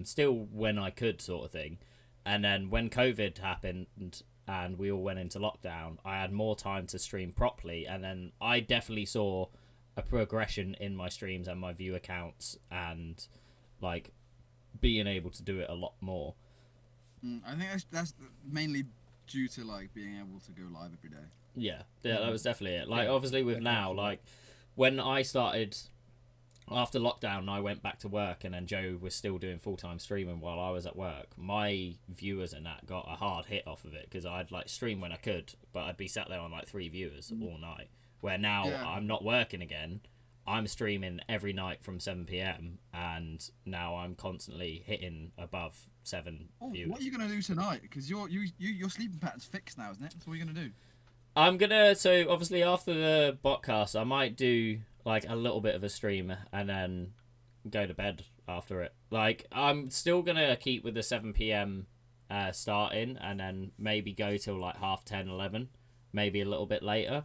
still when I could, sort of thing. And then when COVID happened and we all went into lockdown, I had more time to stream properly, and then I definitely saw a progression in my streams and my view accounts, and like being able to do it a lot more. I think that's mainly due to like being able to go live every day. Yeah, that was definitely it. Like, Yeah, obviously with now, definitely. like when I started after lockdown, I went back to work, and then Joe was still doing full-time streaming while I was at work. My viewers and that got a hard hit off of it because I'd like stream when I could, but I'd be sat there on like 3 viewers all night. Where now I'm not working again, I'm streaming every night from 7 p.m. and now I'm constantly hitting above 7 viewers. What are you gonna do tonight? Because your sleeping pattern's fixed now, isn't it? So what are you gonna do? I'm gonna, so obviously after the Botcast, I might do like a little bit of a stream and then go to bed after it. Like, I'm still gonna keep with the 7 p.m. Starting, and then maybe go till like 10:30, 11, maybe a little bit later,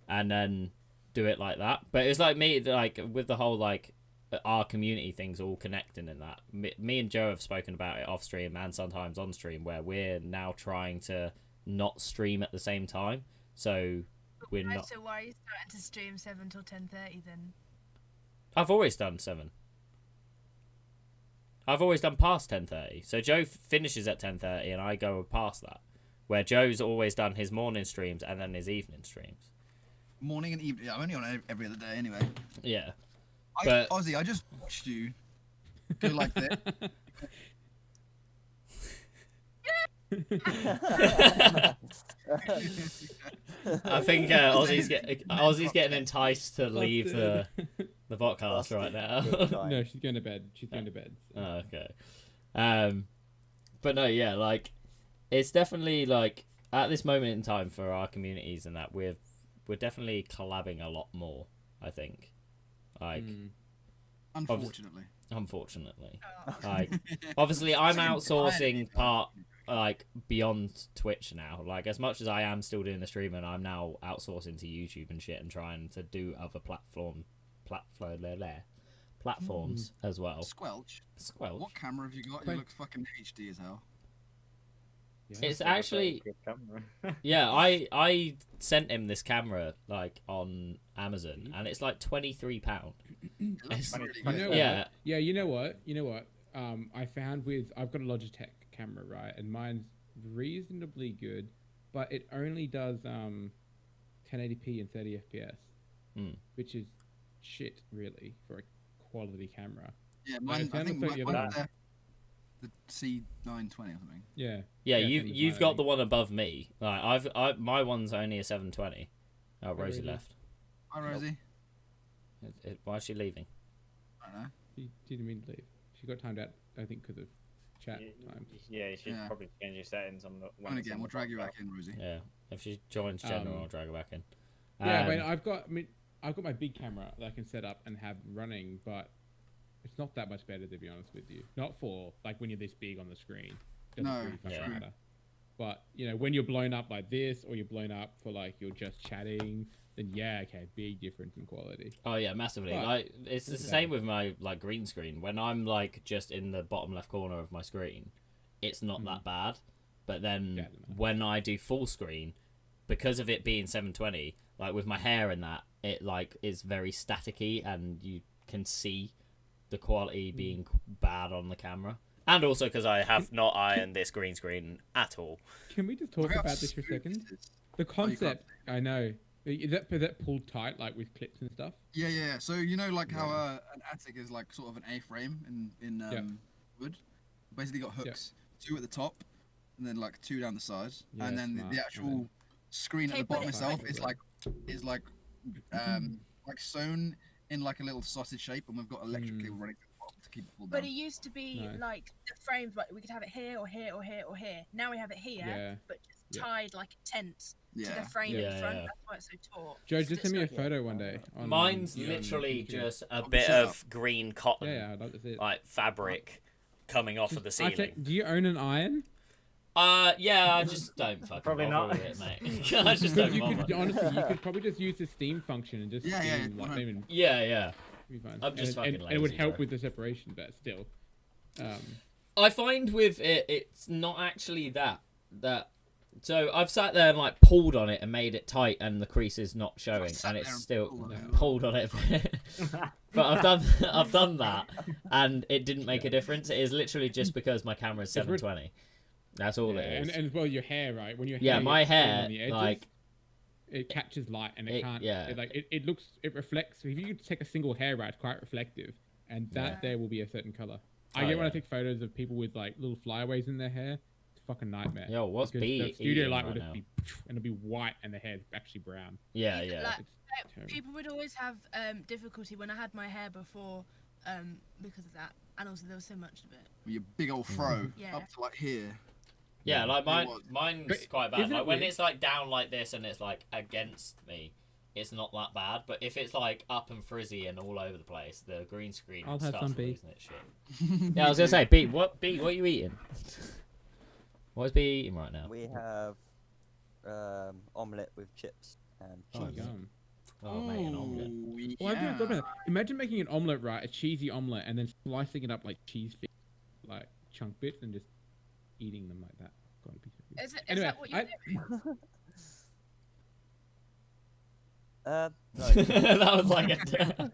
and then do it like that. But it's like me, like with the whole like our community things all connecting in that. Me and Joe have spoken about it off stream and sometimes on stream, where we're now trying to not stream at the same time. So we're Right, not. so why are you starting to stream 7 till 10:30 then? I've always done 7. I've always done past 10:30. So Joe finishes at 10:30 and I go past that. Where Joe's always done his morning streams and then his evening streams. Morning and evening. Yeah, I'm only on every other day anyway. Yeah. But Ozzy, I just watched you go like this. I think Aussie's getting enticed to leave the podcast right now. No, she's going to bed. She's going to bed. So. Oh, okay. But no, yeah, like it's definitely like at this moment in time for our communities and that we're definitely collabing a lot more, I think. Like Unfortunately. unfortunately. Oh. Like obviously I'm outsourcing part like beyond Twitch now. Like as much as I am still doing the streaming, I'm now outsourcing to YouTube and shit and trying to do other platforms as well. Squelch. Squelch. What camera have you got? You look fucking HD as hell. Yeah. It's actually Good camera. yeah, I sent him this camera like on Amazon and it's like £23. It looks It's- really You good. know Yeah. what? Yeah, you know what? I found I've got a Logitech camera, right? And mine's reasonably good, but it only does 1080p and 30 FPS, which is shit, really, for a quality camera. Yeah, mine, I I think found the mine's other the C920 or something. Yeah. Yeah, same as you've mine, got I the one above me. Like my one's only a 720. Oh, Rosie Rosie. left. Hi, Rosie. Why is she leaving? I don't know. She didn't mean to leave. She got timed out, I think, because of chat times. Yeah, you should Yeah. probably change your settings on the. when And it's again, on we'll the drag you podcast. back in, Rosie. Yeah, if she joins general, I'll drag her back in. Yeah, Um, I've got my big camera that I can set up and have running, but It's not that much better, to be honest with you. Not for like when you're this big on the screen. Doesn't No, really fucking yeah. matter. But you know, when you're blown up like this, or you're blown up for like you're just chatting, then yeah, okay, big difference in quality. Oh yeah, massively. But- Like it's the Look at same that. with my like green screen. When I'm like just in the bottom left corner of my screen, it's not that bad. But then Yeah, I don't know. when I do full screen, because of it being 720, like with my hair and that, it like is very staticky, and you can see the quality being bad on the camera. And also because I have not ironed this green screen at all. Can we just talk Look how about this for a smooth second? this is. The you can't- concept, I know. Is that pulled tight, like with clips and stuff? Yeah. So you know, like how Yeah. an attic is like sort of an A-frame in Yeah. wood. Basically got Yeah. hooks, 2 at the top, and then like 2 down the sides, Yeah, and then smart. the actual screen at Okay, the but bottom it's itself like- is like sewn in like a little sausage shape, and we've got electric cable running to the bottom to keep it pulled But down. it used to be Nice. like the frames, like we could have it here or here or here or here. Now we have it here, Yeah. but just Yeah. tied like a tent to the Yeah. frame in Yeah, front. yeah. That's why it's so taut. Joe, It's just send me a like- photo one day. On, Mine's on literally YouTube. just a I'll bit set of green cotton, Yeah, I'd like to see it. like fabric, coming off of the I ceiling. check, do you own an iron? Yeah, I just don't fucking Probably bother not. with it, mate. I just Because don't you bother. could honestly, you could probably just use the steam function and just Yeah, yeah, steam, like, 100. even Yeah. be fine. I'm just and, fucking and it would lazy, help Joe. with the separation, but still. I find with it, it's not actually that. So I've sat there and like pulled on it and made it tight, and the crease is not showing, sat and there it's and still pulled on it. pulled on it. But I've done that, and it didn't make a difference. It is literally just because my camera is It's rid- 720. That's all Yeah, it is. and as well your hair, right? When your Yeah, hair my gets thin hair, on the edges, like it catches light and it, It- can't. yeah. It looks, it reflects. If you could take a single hair, right, it's quite reflective, and that Yeah. there will be a certain color. I Oh, get when I yeah. take photos of people with like little flyaways in their hair. It's a fucking nightmare. Yo, what's Because B the studio eating light will right just now? be and it'll be white and the hair's actually brown. Yeah, People- yeah. like, It's terrible. people would always have difficulty when I had my hair before because of that, and also there was so much of it. With your big old fro Yeah. up to like here. Yeah, like It was. mine's But quite bad. isn't it Like when weird? it's like down like this and it's like against me, it's not that bad. But if it's like up and frizzy and all over the place, the green screen I'll have starts some, B. losing its shit. Yeah, I was gonna say, B, what are you eating? What is B eating right now? We have omelette with chips and Oh, cheese. Yum. Oh, mate, an omelette. Ooh, Well, I've never yeah. thought about that. Imagine making an omelet, right? A cheesy omelet, and then slicing it up like cheese, like chunk bits, and just eating them like that. God, it'd be so good. Is Anyway, that what you do? No. That was like a.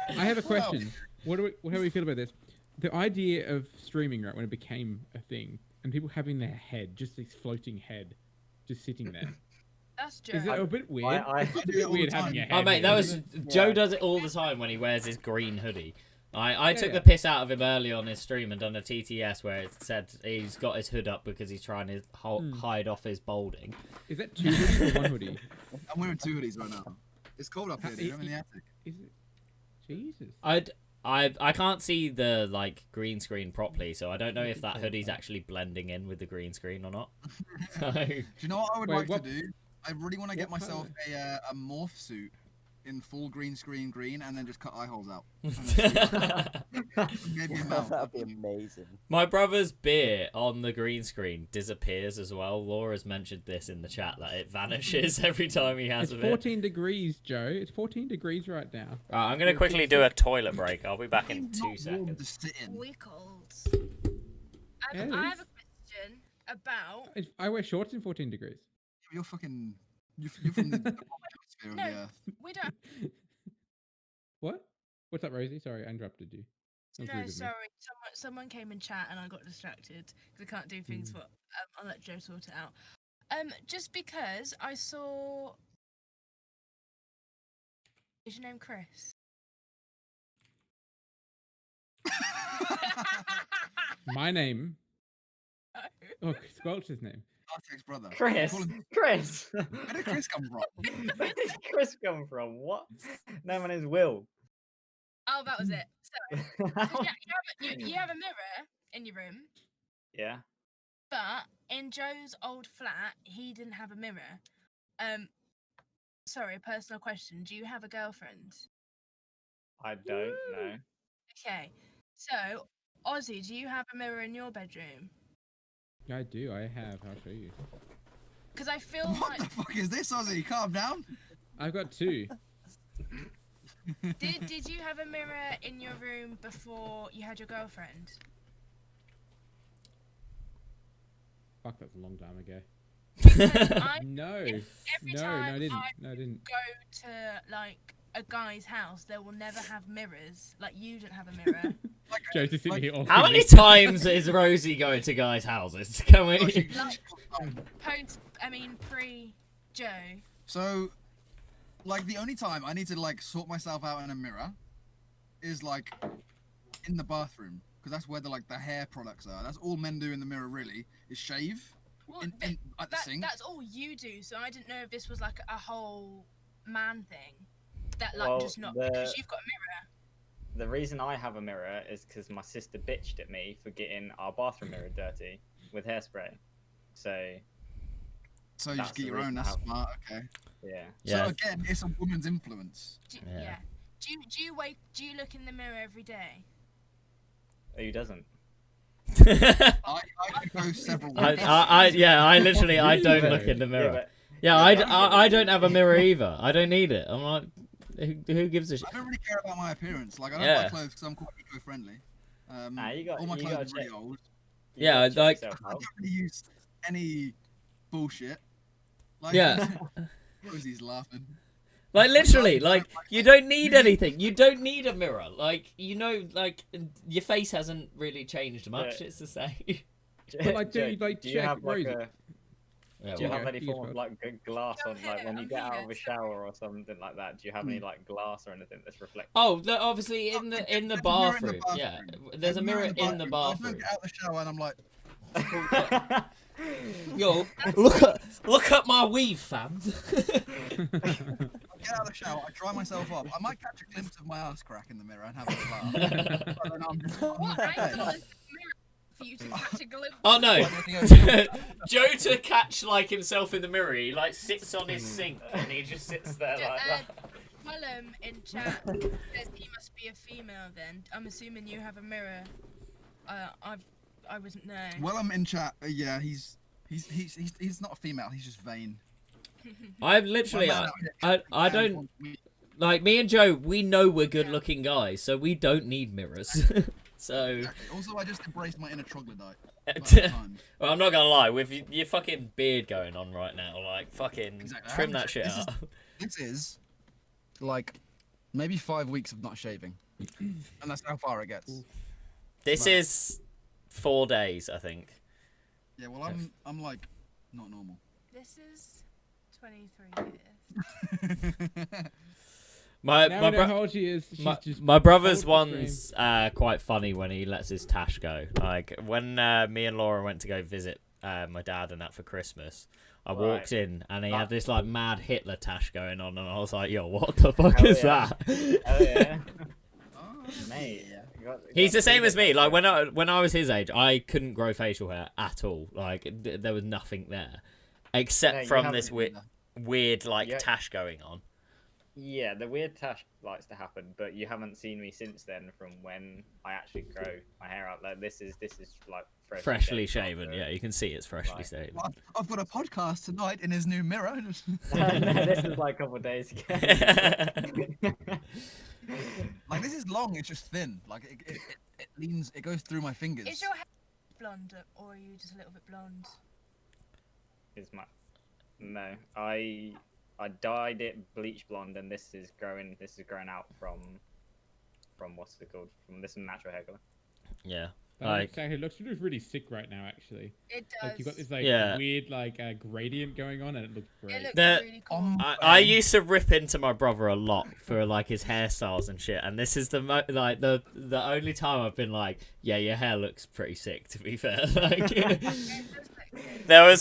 I have a question. How do we feel about this? The idea of streaming, right, when it became a thing, and people having their head, just this floating head, just sitting there. That's Is Joe. it a bit weird? I It's a do bit it all the weird having time. your head. Oh mate, that here, was isn't it? Joe does it all the time when he wears his green hoodie. I took yeah. the piss out of him early on his stream and done a TTS where it said he's got his hood up because he's trying to hide off his balding. Is that two hoodies or one hoodie? I'm wearing 2 hoodies right now. It's cold up here, dude. I'm in the attic. Is it? Jesus. I can't see the like green screen properly, so I don't know if that hoodie's actually blending in with the green screen or not. So, Do you know what I would Wait, like what- to do? I really want to get what myself colour? a morph suit in full green screen green, and then just cut eye holes out. Maybe a mouth. That'd be amazing. my brother's beer on the green screen disappears as well. Laura's mentioned this in the chat that it vanishes every time he has It's a bit. 14 degrees, Joe. It's 14 degrees right now. I'm gonna quickly do a toilet break. I'll be back in It's 2 not warm seconds. to sit in. We cold. Yeah, it I is. have a question about. I wear shorts in 14 degrees. You're fucking. You're from the hemisphere of No. the earth. We don't. What? What's up, Rosie? Sorry, I interrupted you. That was rude No, of me. sorry. Someone came in chat and I got distracted because I can't do things. Hmm. For I'll let Joe sort it out. Just because I saw. Is your name Chris? My name. Oh, Squelch's name. Artek's brother. Chris, Call him- Chris. Where did Chris come from? Where did Chris come from? What? No, my name's Will. Oh, that was it. So you have a mirror in your room, Yeah. but in Joe's old flat, he didn't have a mirror. Sorry, personal question. Do you have a girlfriend? I don't know. Okay, so Ozzy, do you have a mirror in your bedroom? Yeah, I do. I have. I'll show you. Because I feel What the like fuck is this, Ozzy? Calm down. I've got 2. did you have a mirror in your room before you had your girlfriend? Fuck, that's a long time ago. I No. every No, time I didn't. I No, I didn't. go to like a guy's house, they will never have mirrors. Like you don't have a mirror. Joe's just sitting here How many awkwardly. times is Rosie going to guys' houses? Can Oh, we? Pre Joe. So, like, the only time I need to like sort myself out in a mirror is like in the bathroom, because that's where the hair products are. That's all men do in the mirror, really, is shave Well, at the sink. that's all you do. So I didn't know if this was like a whole man thing. That Well, just not because you've got a mirror. The reason I have a mirror is because my sister bitched at me for getting our bathroom mirror dirty with hairspray. So So you that's just get the your own. reason That's I have- smart. Okay. yeah. Yeah. So again, it's a woman's influence. Yeah. Yeah. Do you look in the mirror every day? Who doesn't? I could go several weeks. I literally, I Really don't though? look in the Yeah, mirror. but Yeah, I don't have a mirror either. I don't need it. I'm like, who gives a shit? I don't really care about my appearance. Like, I don't Yeah. buy clothes because I'm quite eco-friendly. Nah, you got- all my you clothes are gotta really check. old. you Yeah, gotta check like- yourself I out. don't really use any bullshit. Like, Yeah. Rosie's laughing. Like literally, like you don't need anything. You don't need a mirror. Like like your face hasn't really changed much. Yeah. It's the same. But, like, Joe, do you, like, do you check have like Rosie? Yeah, do you well, have any you form go. of like good glass on I'm like here, when you I'm get out here, of a sorry. shower or something like that? Do you have any like glass or anything that's reflective? oh, obviously in the There's a mirror in the bathroom. Yeah, bathroom. there's a mirror in the I don't bathroom. get out the shower and I'm like, Yo, look at my weave, fam. I get out of the shower, I dry myself up. I might catch a glimpse of my ass crack in the mirror and have a laugh. But then I'm What okay. angle is the mirror for you to catch a glimpse? Oh no, Everything else- Joe to catch like himself in the mirror. He like sits on his sink and he just sits there like that. Callum in chat says he must be a female. Then I'm assuming you have a mirror. I wasn't there. Well, I'm in chat. Yeah, he's not a female. He's just vain. I've literally, My man I out here don't like me and Joe. We know we're good-looking guys, so we don't need mirrors. So, Exactly. Also, I just embraced my inner troglodyte. At the time. well, I'm not gonna lie. With your fucking beard going on right now, like fucking Exactly. trim that shit This is- out. This is like maybe 5 weeks of not shaving, and that's how far it gets. This is 4 days, I think. Yeah, well, I'm like not normal. This is 23 years. My Now my we know bro- how old she is. She's just my brother's old for one's quite funny when he lets his tash go. Like when me and Laura went to go visit my dad and that for Christmas, I walked in and he had this like mad Hitler tash going on, and I was like, "Yo, what the fuck Hell is yeah. that?" Oh yeah, Oh, mate. He's the same as me. Like when I was his age, I couldn't grow facial hair at all. Like there was nothing there, except No, you from haven't this weird like Yeah. tash going on. Yeah, the weird tash likes to happen, but you haven't seen me since then. From when I actually grow my hair out, like this is like Freshly shaved shaven. after- Yeah, you can see it's freshly Right. shaven. Well, I've got a podcast tonight in his new mirror. No, this is like a couple of days ago. Like this is long. It's just thin. Like it leans. It goes through my fingers. Is your hair blonde or are you just a little bit blonde? Is my no, I dyed it bleach blonde, and this is growing out from what's it called? From this natural hair color. Yeah. Like, it looks really sick right now, actually. It does. Like you got this like Yeah. weird like gradient going on, and it looks It great. looks The- really cool. I used to rip into my brother a lot for like his hairstyles and shit, and this is the the only time I've been like, yeah, your hair looks pretty sick. To be fair, like It does look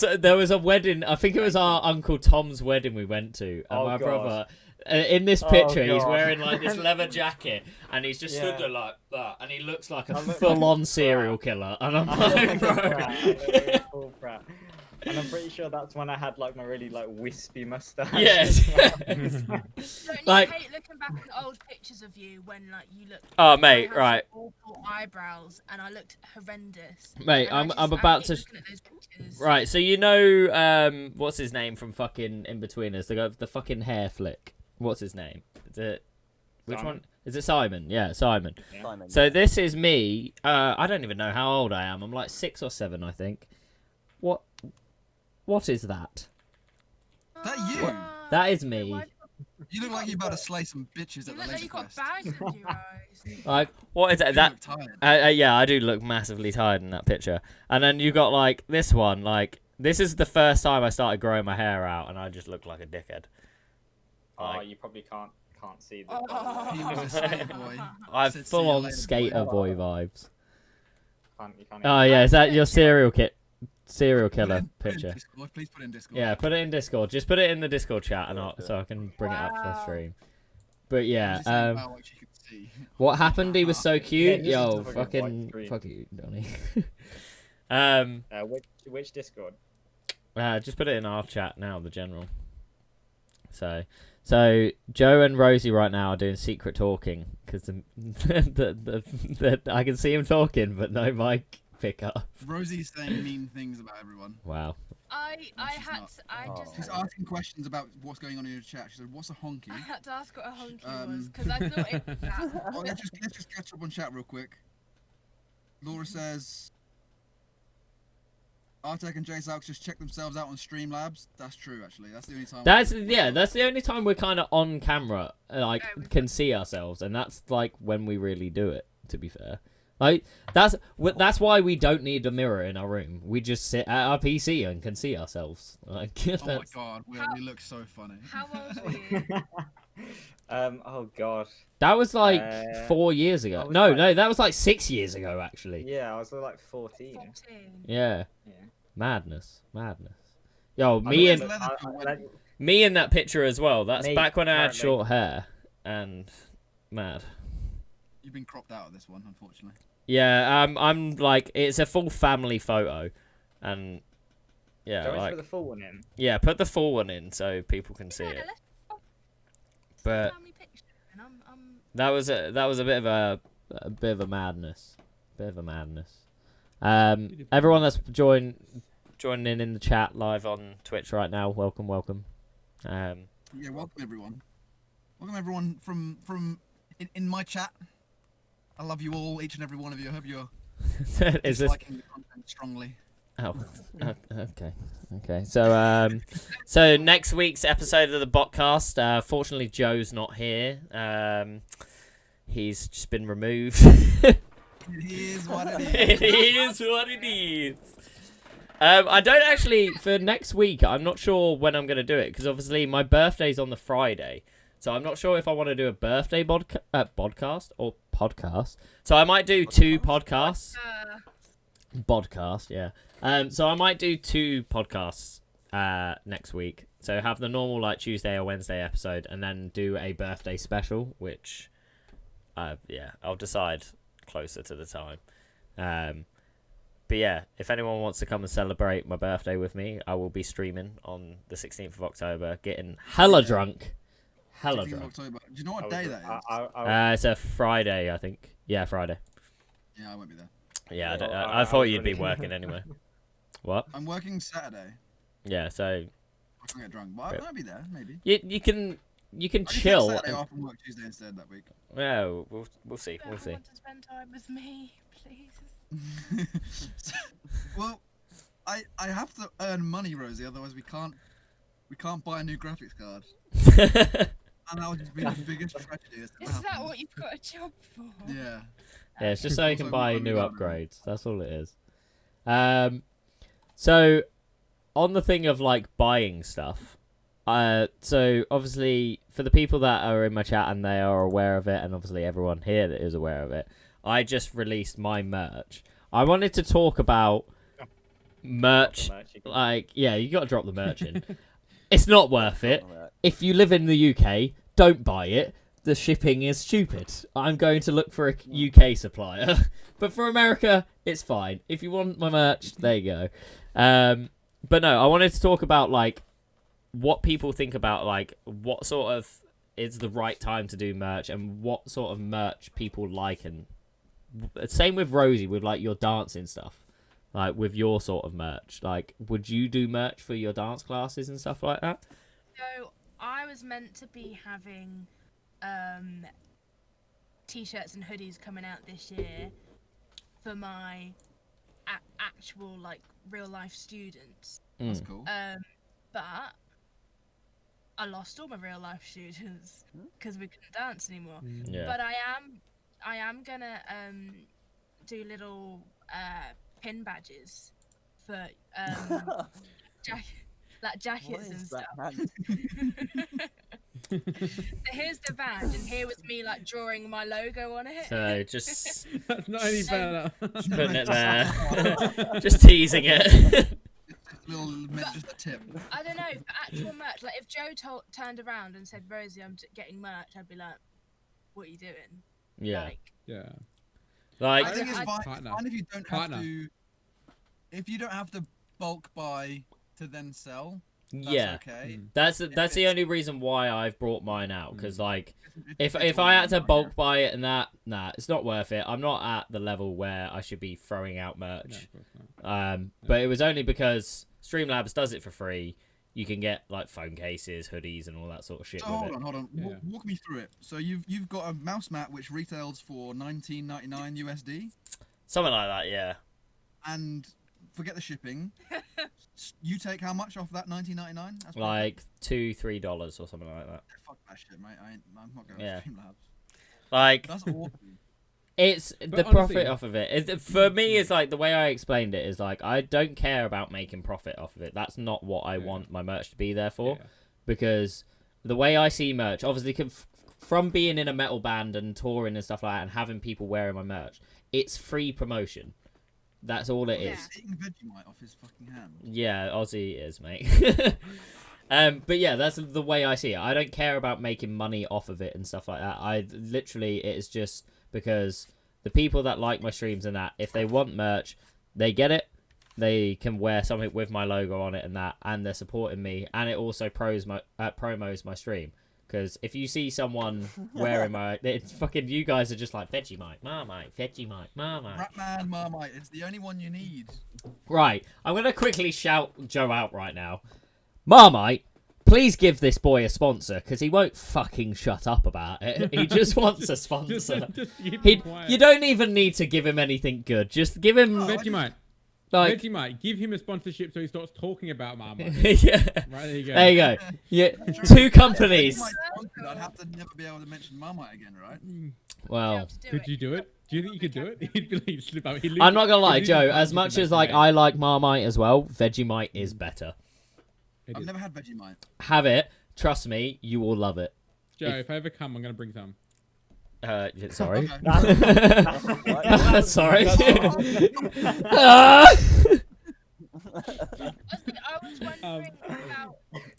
good. there was a wedding. I think it was our Uncle Tom's wedding we went to, and Oh, my God. brother. In this Oh, picture, he's God. wearing like this leather jacket, and he's just stood Yeah. there like that, and he looks like a I look like full-on a serial brat. killer. And I'm I look like, like a bro. brat. I look like a full brat. And I'm pretty sure that's when I had like my really like wispy mustache. Yes. Don't you Like- hate looking back at old pictures of you when like you looked? Oh, I mate, had right. Awful eyebrows, and I looked horrendous. Mate, And I'm I about hate to. looking at those pictures. Right, so you know, what's his name from fucking In-Betweeners? The fucking hair flick. What's his name? Is it... Which Simon? one? Is it Simon? Yeah, Simon. Yeah. Simon. So this is me. I don't even know how old I am. I'm like 6 or 7, I think. What is that? That you? Ah, That is wait, me. why- You look like you're about to slay some bitches You at the look like laser you got quest. bags under your eyes. Like, what is You it? That look tired. yeah, I do look massively tired in that picture. And then you got like this one. Like this is the first time I started growing my hair out, and I just look like a dickhead. Oh, Like- you probably can't see the. Oh. He was a skater boy. I've Said, "See full you on later, boy." skater boy vibes. You can't Oh yeah, is that your serial Put killer it in picture? Discord. Please put it in Discord. Yeah, put it in Discord. Just put it in the Discord chat, and so I can bring it up for the Wow. stream. But yeah, Just saying about what you can see. what happened? He was so cute. Yeah, just Yo, a fucking fucking white screen. fuck you, Donny. Which Discord? Just put it in our chat now, the general. So Joe and Rosy right now are doing secret talking because the I can see him talking, but no mic pickup. Rosy's saying mean things about everyone. Wow. I she's had not. to, I just She's asking questions about what's going on in your chat. She said, "What's a honky?" I had to ask what a honky was Um, because I thought it was that. Oh, let's just catch up on chat real quick. Laura says, Artek and JSalcs just check themselves out on Streamlabs. That's true, actually. That's the only time. That's the only time we're kind of on camera, like Yeah, can see ourselves, and that's like when we really do it. To be fair, like that's why we don't need a mirror in our room. We just sit at our PC and can see ourselves. Like, Oh my that's- god, we look so funny. How old were you? Oh god. that was like Uh, 4 years I ago. was No, like- no, that was like 6 years ago, actually. Yeah, I was like 14. 14. Yeah, Yeah. madness. Yo, I me look- and I- me in that picture as well. That's Me, back when I had apparently. short hair and mad. You've been cropped out of this one, unfortunately. Yeah, I'm like it's a full family photo, and yeah, Don't like put the full one in. yeah, put the full one in so people can see Yeah, it. let's But family picture. And I'm that was a bit of a madness, Everyone that's joining in the chat live on Twitch right now, welcome. Yeah, welcome everyone. Welcome everyone from in my chat. I love you all, each and every one of you. I hope you're Is this? liking the content strongly. Oh, okay. So next week's episode of the Botcast. Fortunately, Joe's not here. He's just been removed. It is what it It is. is what it is. I don't actually for next week. I'm not sure when I'm gonna do it because obviously my birthday's on the Friday, so I'm not sure if I want to do a birthday podcast or podcast. So I might do 2 podcasts. Podcast, yeah. So I might do 2 podcasts next week. So have the normal like Tuesday or Wednesday episode, and then do a birthday special, which, I'll decide closer to the time. But yeah, if anyone wants to come and celebrate my birthday with me, I will be streaming on the 16th of October, getting hella drunk. 16th of October. Do you know what day that is? It's a Friday, I think. Yeah, Friday. Yeah, I won't be there. Yeah, Well, I I thought was you'd be really- working anyway. What? I'm working Saturday. Yeah, so I can't get drunk, but Yep. I might be there, maybe. you can I can chill. take Saturday off and work Tuesday instead that week. Yeah, we'll see. Don't We'll see. want to spend time with me, please. Well, I have to earn money, Rosie. Otherwise, we can't buy a new graphics card, and that would just be the biggest tragedy. That's ever Is that happened. what you've got a job for? Yeah. Yeah, it's just so you can Also, buy I'm new gonna- upgrades. That's all it is. So on the thing of like buying stuff, so obviously for the people that are in my chat and they are aware of it, and obviously everyone here that is aware of it, I just released my merch. I wanted to talk about merch. Like, yeah, you got to drop the merch in. It's not worth it. If you live in the UK, don't buy it. The shipping is stupid. I'm going to look for a UK supplier. But for America, it's fine. If you want my merch, there you go. But no, I wanted to talk about like what people think about like what sort of is the right time to do merch and what sort of merch people like, and same with Rosy with like your dancing stuff. Like with your sort of merch, like would you do merch for your dance classes and stuff like that? So I was meant to be having t-shirts and hoodies coming out this year for my actual like real life students. That's cool. But I lost all my real life students because we couldn't dance anymore. Yeah. But I am gonna do little pin badges for jackets What and is stuff. that, man? So here's the badge, and here was me like drawing my logo on it. So just That's not any better. putting it there, just teasing it. Just a tip. I don't know, for actual merch. Like if Joe turned around and said, "Rosie, I'm getting merch," I'd be like, "What are you doing?" Yeah. Like, Yeah. Like I think it's I- fine, Partner. if you don't Partner. have to. If you don't have to bulk buy to then sell, that's yeah. okay. That's the it's- only reason why I've brought mine out, because like It's if I had to yeah. bulk buy it and that, nah, it's not worth it. I'm not at the level where I should be throwing out No, merch. of course not. But it was only because Streamlabs does it for free. You can get like phone cases, hoodies, and all that sort of shit So with hold it. on, hold on. Yeah. Walk me through it. So you've got a mouse mat which retails for $19.99 USD, Something like that, yeah. and forget the shipping. You take how much off that $19.99? That's pretty Like $2-3 or something like that. good. Fuck that shit, mate. I'm not going Yeah. to Streamlabs. Like That's awful. it's the honestly- profit off of it. For me, it's like the way I explained it is like I don't care about making profit off of it. That's not what I Yeah. want my merch to be there for. Yeah. Because the way I see merch, obviously, from being in a metal band and touring and stuff like that, and having people wearing my merch, it's free promotion. That's all it Yeah. is. Eating Vegemite off his fucking hand. Yeah, Aussie is, mate. But yeah, that's the way I see it. I don't care about making money off of it and stuff like that. I literally, it is just because the people that like my streams and that, if they want merch, they get it. They can wear something with my logo on it and that, and they're supporting me. And it also promos my stream. Because if you see someone wearing my, it's fucking, you guys are just like Vegemite, Marmite, Vegemite, Marmite. Ratman Marmite. It's the only one you need. Right, I'm gonna quickly shout Joe out right now. Marmite, please give this boy a sponsor, because he won't fucking shut up about it. He just wants a sponsor. Just keep him quiet. You don't even need to give him anything good. Just give him Vegemite. like Vegemite. Give him a sponsorship so he starts talking about Marmite. yeah. Right, there you go. There you go. Yeah, two companies. If I sponsored, I'd have to never be able to mention Marmite again, right? Well, Could you do it? Do you think you could do it? He'd be like, slip up. I'm not gonna lie, he'd Joe. literally As find much you as for like that I like Marmite as well, Vegemite is better. It I've is. never had Vegemite. Have it. Trust me, you will love it. Joe, if I ever come, I'm gonna bring some. Sorry. Okay. Sorry. I was wondering about.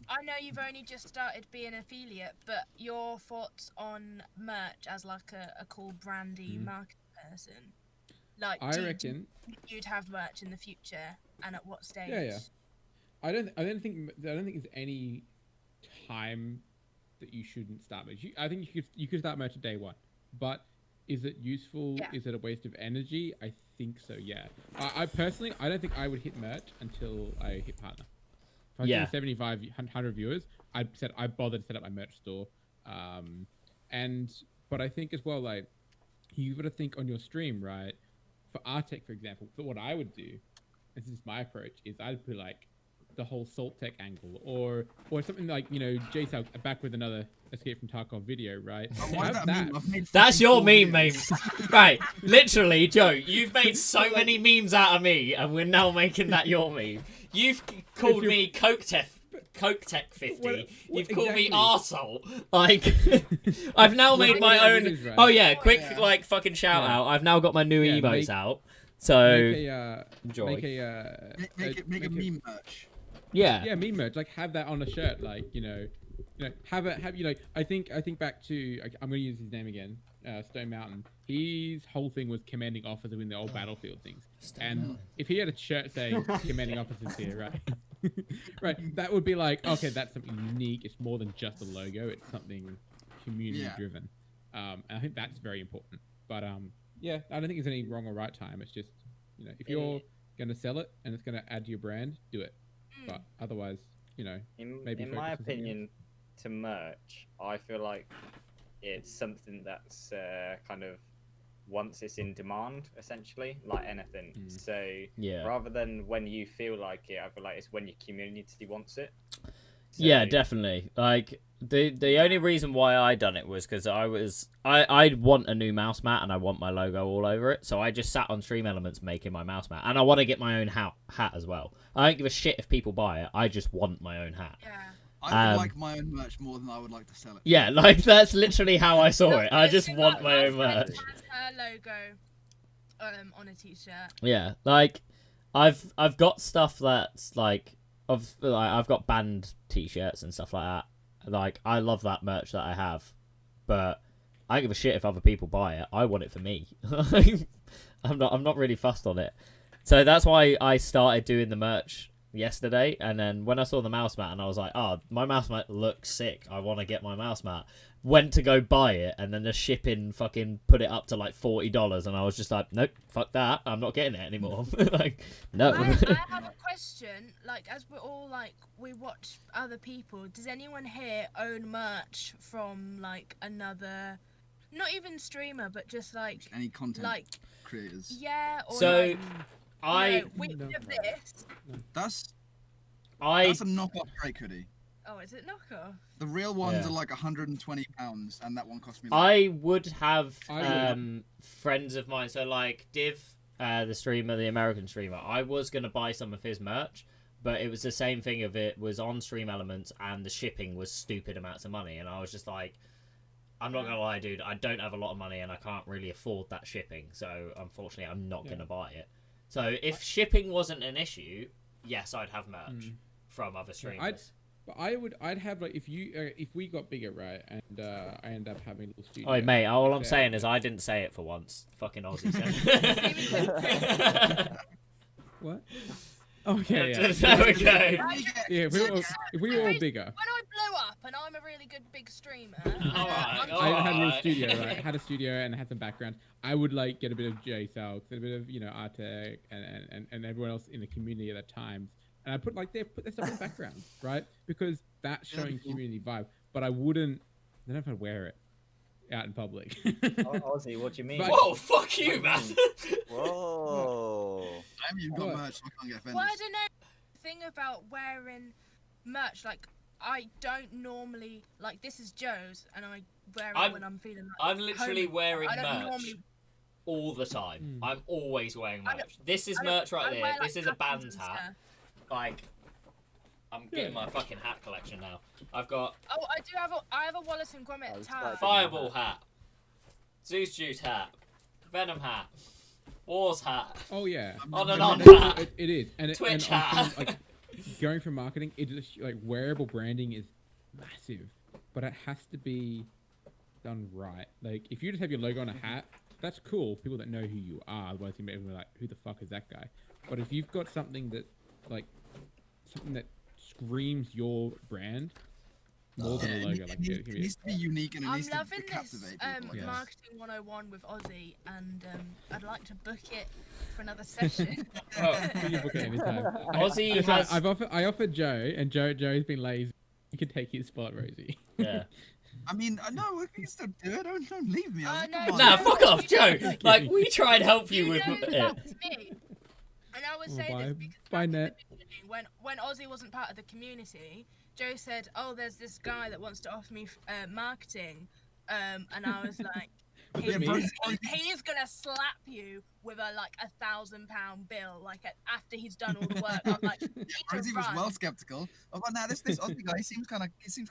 I know you've only just started being an affiliate, but your thoughts on merch as like a cool brandy marketing person. Like, I reckon. you'd have merch in the future, and at what stage? Yeah. I don't think there's any time that you shouldn't start merch. I think you could start merch at day one, but is it useful? Yeah. Is it a waste of energy? I think so. Yeah. I personally, I don't think I would hit merch until I hit partner. If I Yeah. get 75, 100 viewers, I bothered to set up my merch store. But I think as well, like, you've got to think on your stream, right? For Artec, for example, but what I would do, this is my approach, is I'd put like the whole Salt Tech angle, or something like, you know, JSalcs back with another Escape from Tarkov video, right? Why is Have that meme? I've made That's fucking your 4 meme, mate. videos. Right, literally, Joe, you've made so many memes out of me, and we're now making that your meme. You've called me Coke Tech 50. What- You've called me exactly. arsehole. Like, I've now made my Well, own. it is, right? Oh yeah, quick Yeah. like fucking shout Yeah. out. I've now got my new Yeah, emotes make- out. So Make a Make a meme merch. yeah, yeah, meme merch. Like, have that on a shirt. Like, you know, have you know. I think back to, I'm gonna use his name again. Stone Mountain. His whole thing was commanding officer in the old Battlefield things. And if he had a shirt saying commanding officers here, right? Right, that would be like, okay, that's something unique. It's more than just a logo. It's something community driven. And I think that's very important. But yeah, I don't think there's any wrong or right time. It's just, you know, if you're going to sell it and it's going to add to your brand, do it. But otherwise, you know, maybe in my opinion, to merch, I feel like it's something that's kind of once it's in demand, essentially, like anything. So rather than when you feel like it, I feel like it's when your community wants it. So, yeah, definitely. Like the only reason why I done it was because I want a new mouse mat and I want my logo all over it. So I just sat on Stream Elements making my mouse mat, and I want to get my own hat as well. I don't give a shit if people buy it. I just want my own hat. Yeah. I would like my own merch more than I would like to sell it. Yeah, like that's literally how I saw it. I just want my own merch. Has her logo on a t-shirt. Yeah, like I've got stuff that's like I've got band t-shirts and stuff like that. Like I love that merch that I have, but I don't give a shit if other people buy it. I want it for me. I'm not really fussed on it. So that's why I started doing the merch yesterday, and then when I saw the mouse mat and I was like, oh, my mouse mat looks sick, I want to get my mouse mat, went to go buy it, and then the shipping fucking put it up to like $40, and I was just like, nope, fuck that, I'm not getting it anymore. Like, no. I have a question. Like, as we're all like, we watch other people, does anyone here own merch from like another, not even streamer, but just like Any content like creators. yeah, or So like, we did this. That's a knockoff Drake hoodie. Oh, is it knockoff? The real ones Yeah. are like £120, and that one cost me. I would have I friends of mine. So like Div, the streamer, the American streamer. I was gonna buy some of his merch, but it was the same thing. Of it was on Stream Elements, and the shipping was stupid amounts of money, and I was just like, I'm not gonna lie, dude. I don't have a lot of money, and I can't really afford that shipping. So unfortunately, I'm not gonna buy it. So if shipping wasn't an issue, yes, I'd have merch from other streamers. But I'd have like if we got bigger, right, and I end up having a little studio. Oh, mate, all I'm saying is I didn't say it for once. Fucking Aussie said. What? Okay, yeah. There we go. Yeah, if we were all bigger. When I blew up and I'm a really good big streamer, Alright, I had a little Alright. studio, right? I had a studio and I had some background. I would like get a bit of JSalcs, a bit of Artec and everyone else in the community at that time, and I put their stuff in the background, right? Because that's showing community vibe. But I don't know if I'd wear it out in public. Aussie, what do you mean? But- Whoa, fuck you, man. Whoa. I haven't even got merch, so I can't get offended. well, I don't know. The thing about wearing merch, like I don't normally like. This is Joe's, and I wear it when I'm feeling like. I'm literally homey. wearing I don't merch normally. all the time. I'm always wearing I don't- merch. This is I don't- merch right I there. wear, like, This is a buttons band's and hat. stuff. Like, I'm getting my fucking hat collection now. I've got Oh, I have a Wallace and Gromit it's tie. like- Fireball hat, Zeus Juice hat, Venom hat, Wars hat. Oh yeah. On and No, on no, hat. It is, and Twitch and hat. like going for marketing, it is like wearable branding is massive, but it has to be done right. Like if you just have your logo on a hat, that's cool. People that know who you are, otherwise you may be like, who the fuck is that guy? But if you've got something that screams your brand more than a logo, like It needs to be unique and it I'm needs to loving this captivate people. Yes. marketing 101 with Aussie, and I'd like to book it for another session. you can book it anytime. Aussie I has. I offered Joe, and Joe's been lazy. You can take his spot, Rosie. Yeah. I mean, no, we can still do it. Don't leave me. I was like, no, come on. Nah, fuck off, Joe. Like we try and help you You with know it. that was me. And I would say bye- this because bye, back in the Net. beginning, when Aussie wasn't part of the community, Joe said, "Oh, there's this guy that wants to offer me marketing," and I was like, Was it me? he is gonna slap you with a £1,000 bill, after he's done all the work." I'm like, "You need to Rosie was run." well skeptical. I was like, nah, this Aussie guy, he seems kind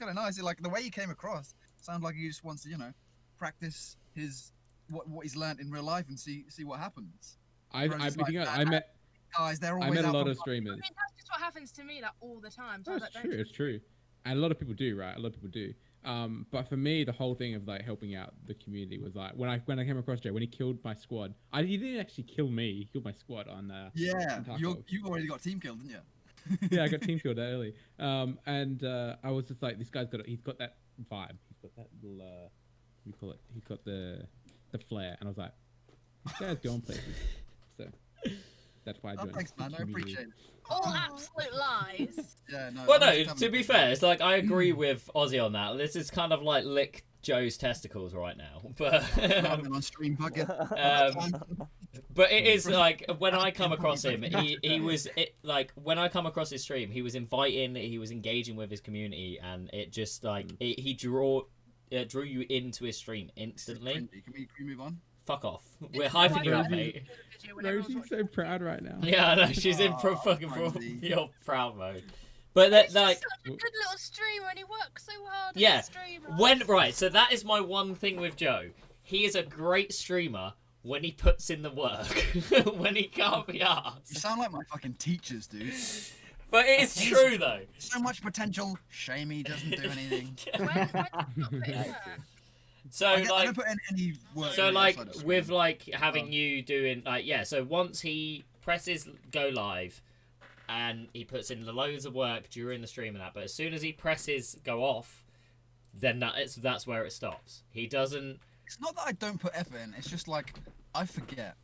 of nice. Like the way he came across, sounds like he just wants to, practice what he's learned in real life and see what happens. I Rosie's like, met Guys, they're always I met a out lot for of fun. I streamers. mean, that's just what happens to me all the time. So I was That's like, true. "Don't It's true, and a lot of people do, right? A lot of people do. But for me, the whole thing of helping out the community was when I came across Joe when he killed my squad. He didn't actually kill me. He killed my squad on. Yeah, on Tarkov. you've already got team killed, didn't you? Yeah, I got team killed early. And I was just like, he's got that vibe. He's got that little what do you call it? He's got the flair, and I was like, this guy's going places. So that's why I Oh, joined. thanks, man. I the community. appreciate it. All absolute lies. Yeah, no. Well, I'm no. just having To a be good fair, time. it's like I agree with Ozzy on that. This is kind of like lick Joe's testicles right now, but I'm on stream bucket. but it is like when I come across him, he was like when I come across his stream, he was inviting, he was engaging with his community, and it just like he drew you into his stream instantly. Can we move on? Fuck off. We're hyping you up, Rosie- mate. Rosie's so proud right now. Yeah, I know, she's in Oh, fucking Rosie. your proud mode. But that He's like just such a good little streamer, and he works so hard. Yeah, as a streamer. right, so that is my one thing with Joe. He is a great streamer when he puts in the work. When he can't be You asked. sound like my fucking teachers, dude. But it is true though. So much potential. Shame he doesn't do anything. When did you not put in work? So I like don't put in any work. so really like outside of stream. with like having you doing like yeah, so once he presses go live and he puts in loads of work during the stream and that, but as soon as he presses go off, then that's where it stops. He doesn't It's not that I don't put effort in. It's just like I forget.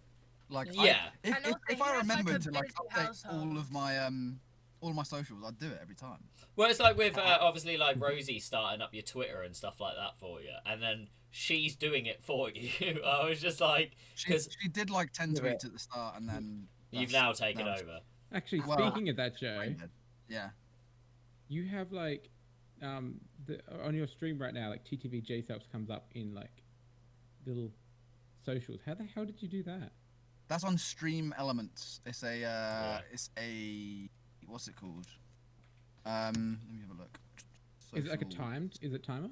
Like Yeah. if And also, if he I has, like, remember a to like busy update household. all of my socials, I'd do it every time. Well, it's like with obviously like Rosy starting up your Twitter and stuff like that for you, and then she's doing it for you. I was just like, She because did like 10 Yeah. tweets at the start, and then you've that's- now taken now it's over. Actually, Well, speaking of that, Joe, brain dead. Yeah. you have like, on your stream right now, like TTV JSalcs comes up in like little socials. How the hell did you do that? That's on Stream Elements. It's a what's it called? Let me have a look. Is it like a Social- timed? Is it timer?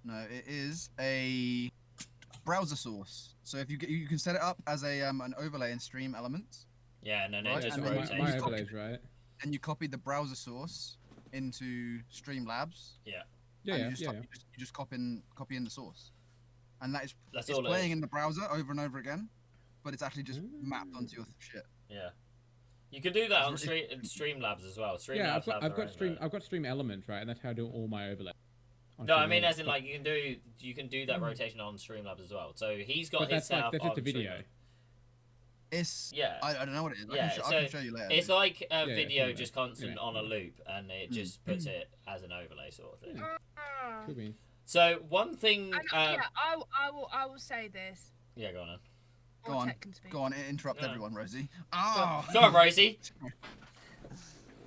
No, it is a browser source. So if you can set it up as a an overlay in Stream Elements, Yeah, and then Right, it just and then My, rotates. my you overlays, right? and you copy the browser source into Streamlabs. Yeah, and yeah, you just, yeah. you just copy in the source, and that is That's it's all it playing is. in the browser over and over again, but it's actually just mapped onto your shit. Yeah. You can do that on It's Streamlabs as well. Streamlabs Yeah, have I've their got own I've got Stream Elements, right, and that's how I do all my overlays. on No, I Stream mean as Elements, in but- like you can do that rotation on Streamlabs as well. So he's got But his that's like setup that's on just a video. Streamlabs. It's Yeah. I don't know what it is. Yeah, I can show you later. It's like a Yeah, video anyway, just constant anyway. on a loop, and it just puts it as an overlay sort of thing. Ah. Could be. So one thing, And, yeah, I will say this. yeah, go on. Then. Go Or on, Tech can speak. Go on, interrupt No. everyone, Rosie. Oh. Go on, Rosie.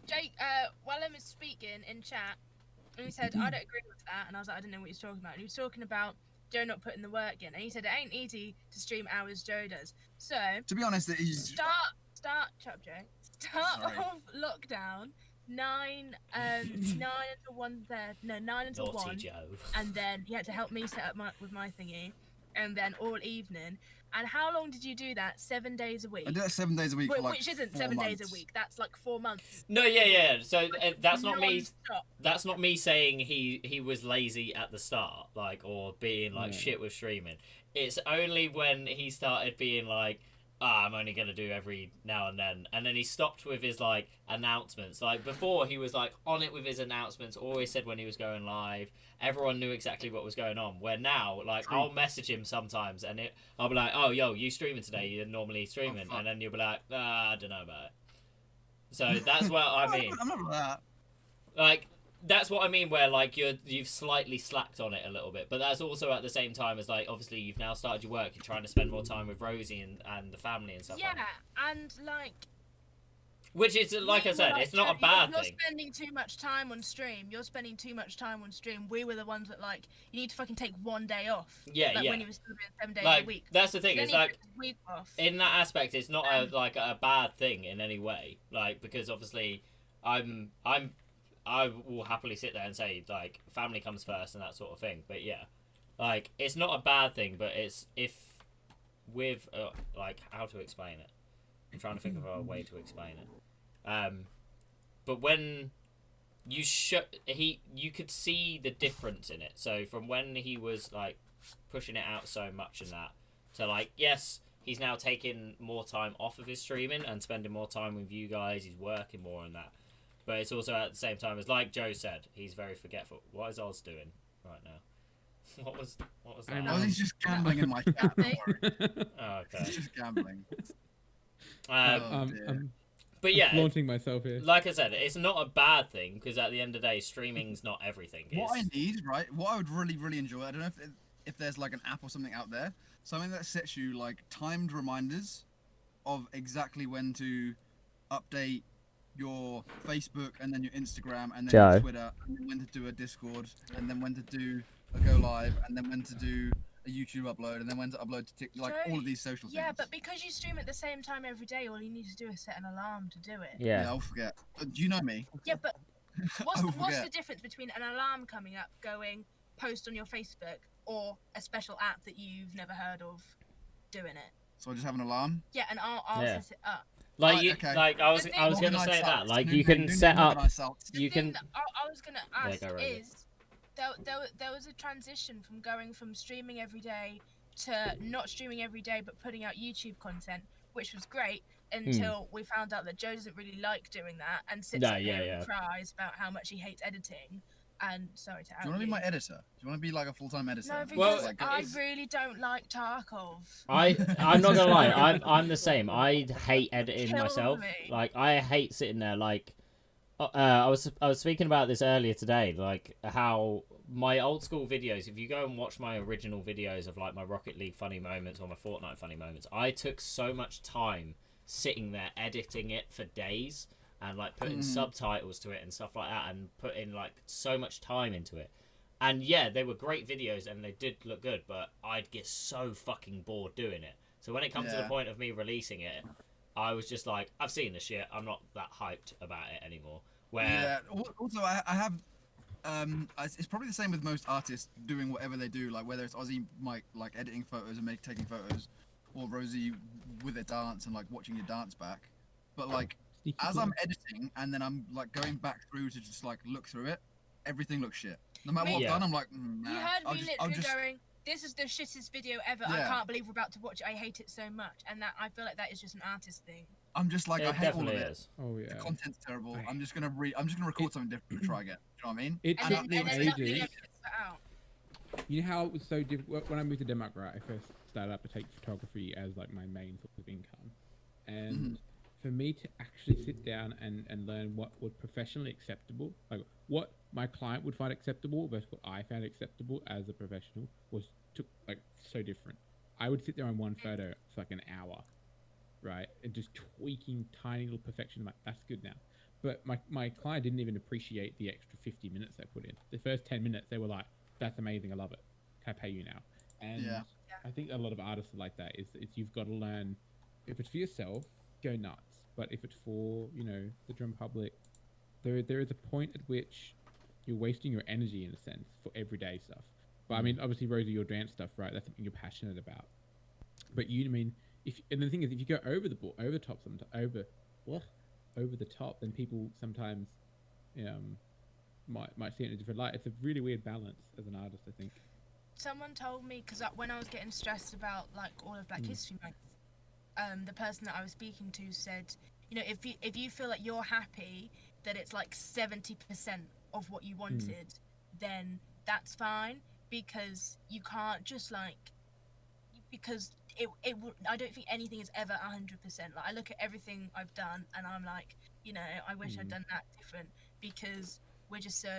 Jake, Wellham is speaking in chat, and he said, I don't agree with that. And I was like, I didn't know what he was talking about. And he was talking about Joe not putting the work in. And he said, it ain't easy to stream hours Joe does. So, To be honest, it is. Chop Joe, start Sorry. off lockdown, 9 until 1:30, no, 9 until Naughty 1. Joe. And then he had to help me set up with my thingy, and then all evening. And how long did you do that? 7 days a week? I do that 7 days a week for like Which isn't 4 7 days months. a week. That's like 4 months. No, yeah. So that's not me. Non-stop. That's not me saying he was lazy at the start, like, or being like Yeah. shit with streaming. It's only when he started being like, I'm only gonna do every now and then he stopped with his like announcements. Like before, he was like on it with his announcements. Always said when he was going live. Everyone knew exactly what was going on. Where now, like, True. I'll message him sometimes, and I'll be like, "Oh, yo, you streaming today? You're normally streaming," fuck. and then you'll be like, I don't know about it. So that's what I mean. I'm not like that. Like that's what I mean where like you've slightly slacked on it a little bit, but that's also at the same time as like obviously you've now started your work, you're trying to spend more time with Rosie and the family and stuff Yeah, like that. and like. Which is like I we were, said, like, it's not a you're bad thing. spending too much time on stream. You're spending too much time on stream. We were the ones that like you need to fucking take 1 day off. Yeah, like yeah. when he was still doing 7 days Like a week. that's the thing, Then it's he like took his week off. in that aspect it's not a like a bad thing in any way. Like because obviously I will happily sit there and say like family comes first and that sort of thing. But yeah. Like it's not a bad thing, but it's if with like how to explain it. I'm trying to think of a way to explain it. But when you you could see the difference in it. So from when he was like pushing it out so much and that to like yes, he's now taking more time off of his streaming and spending more time with you guys. He's working more on that. But it's also at the same time as, like Joe said, he's very forgetful. What is Oz doing right now? What was that? I'm- Oh, he's just gambling in my chat. Don't worry. Oh, He's okay. just gambling. Um, dear. but I'm yeah, flaunting myself here. like I said, it's not a bad thing because at the end of the day, streaming's not everything. What I It's- need, right? What I would really, really enjoy. I don't know if there's like an app or something out there, something that sets you like timed reminders of exactly when to update your Facebook and then your Instagram and then Joe. your Twitter, and then when to do a Discord, and then when to do a go live, and then when to do a YouTube upload, and then when to upload to TikTok, like Joe, all of these social Yeah, things. but because you stream at the same time every day, all you need to do is set an alarm to do it. yeah. I'll forget. Do you know me? Yeah, but what's I will what's the forget. difference between an alarm coming up, going post on your Facebook, or a special app that you've never heard of doing it? So I just have an alarm. Yeah, and I'll Yeah. set it up. Like Right, you, okay. like I was The gonna thing- say that. Organise Like Salts. you can New set name, up. organise Salts. The You thing can. that I was gonna Yeah, ask go, Rosie. is there was a transition from going from streaming every day to not streaming every day but putting out YouTube content, which was great until we found out that Joe doesn't really like doing that and sits No, up yeah, here yeah. and cries about how much he hates editing. And sorry to Do out you want to be my editor? Do you want to be like a full-time editor? No, And just, because Well, I it's- really don't like Tarkov. I'm not gonna lie. I'm the same. I hate editing Kills myself. me. Like I hate sitting there. Like I was speaking about this earlier today. Like how my old school videos. If you go and watch my original videos of like my Rocket League funny moments or my Fortnite funny moments, I took so much time sitting there editing it for days and like putting subtitles to it and stuff like that and putting like so much time into it. And yeah, they were great videos and they did look good, but I'd get so fucking bored doing it. So when it comes to the Yeah. point of me releasing it, I was just like, I've seen the shit. I'm not that hyped about it anymore. Where Yeah. Also, I have. It's probably the same with most artists doing whatever they do, like whether it's Aussie Mike like editing photos and taking photos, or Rosie with their dance and like watching your dance back. But like Sneaky as cool. I'm editing and then I'm like going back through to just like look through it, everything looks shit. No matter what Yeah. I've done, I'm like, nah, You heard I'll me just, literally going, "This is the shittest video ever. I Yeah. can't believe we're about to watch it. I hate it so much." And that I feel like that is just an artist thing. I'm just like, I it hate all of definitely it. is. Oh yeah. The content's terrible. I- I'm just gonna record something different to try again. Do you know what I mean? It And took then, me and then ages. nothing ever gets put out. You know how it was so difficult when I moved to Denmark, right? I first started up to take photography as like my main source of income, and for me to actually sit down and learn what was professionally acceptable, like what my client would find acceptable versus what I found acceptable as a professional, took like so different. I would sit there on one photo for like an hour, right, and just tweaking tiny little perfection. I'm like, that's good now. But my client didn't even appreciate the extra 50 minutes I put in. The first 10 minutes, they were like, that's amazing, I love it. Can I pay you now? And Yeah. I think a lot of artists are like that. Is you've got to learn, if it's for yourself, go nuts. But if it's for, you know, the drum public, there is a point at which you're wasting your energy in a sense for everyday stuff. But I mean, obviously, Rosie, your dance stuff, right? That's something you're passionate about. But I mean, and the thing is, if you go over the top, over the top, then people sometimes might see it in a different light. It's a really weird balance as an artist, I think. Someone told me, because when I was getting stressed about like all of Black History Month, the person that I was speaking to said, you know, if you feel like you're happy that it's like 70% of what you wanted, then that's fine, because you can't just like, because I don't think anything is ever 100%. Like I look at everything I've done and I'm like, you know, I wish I'd done that different, because we're just so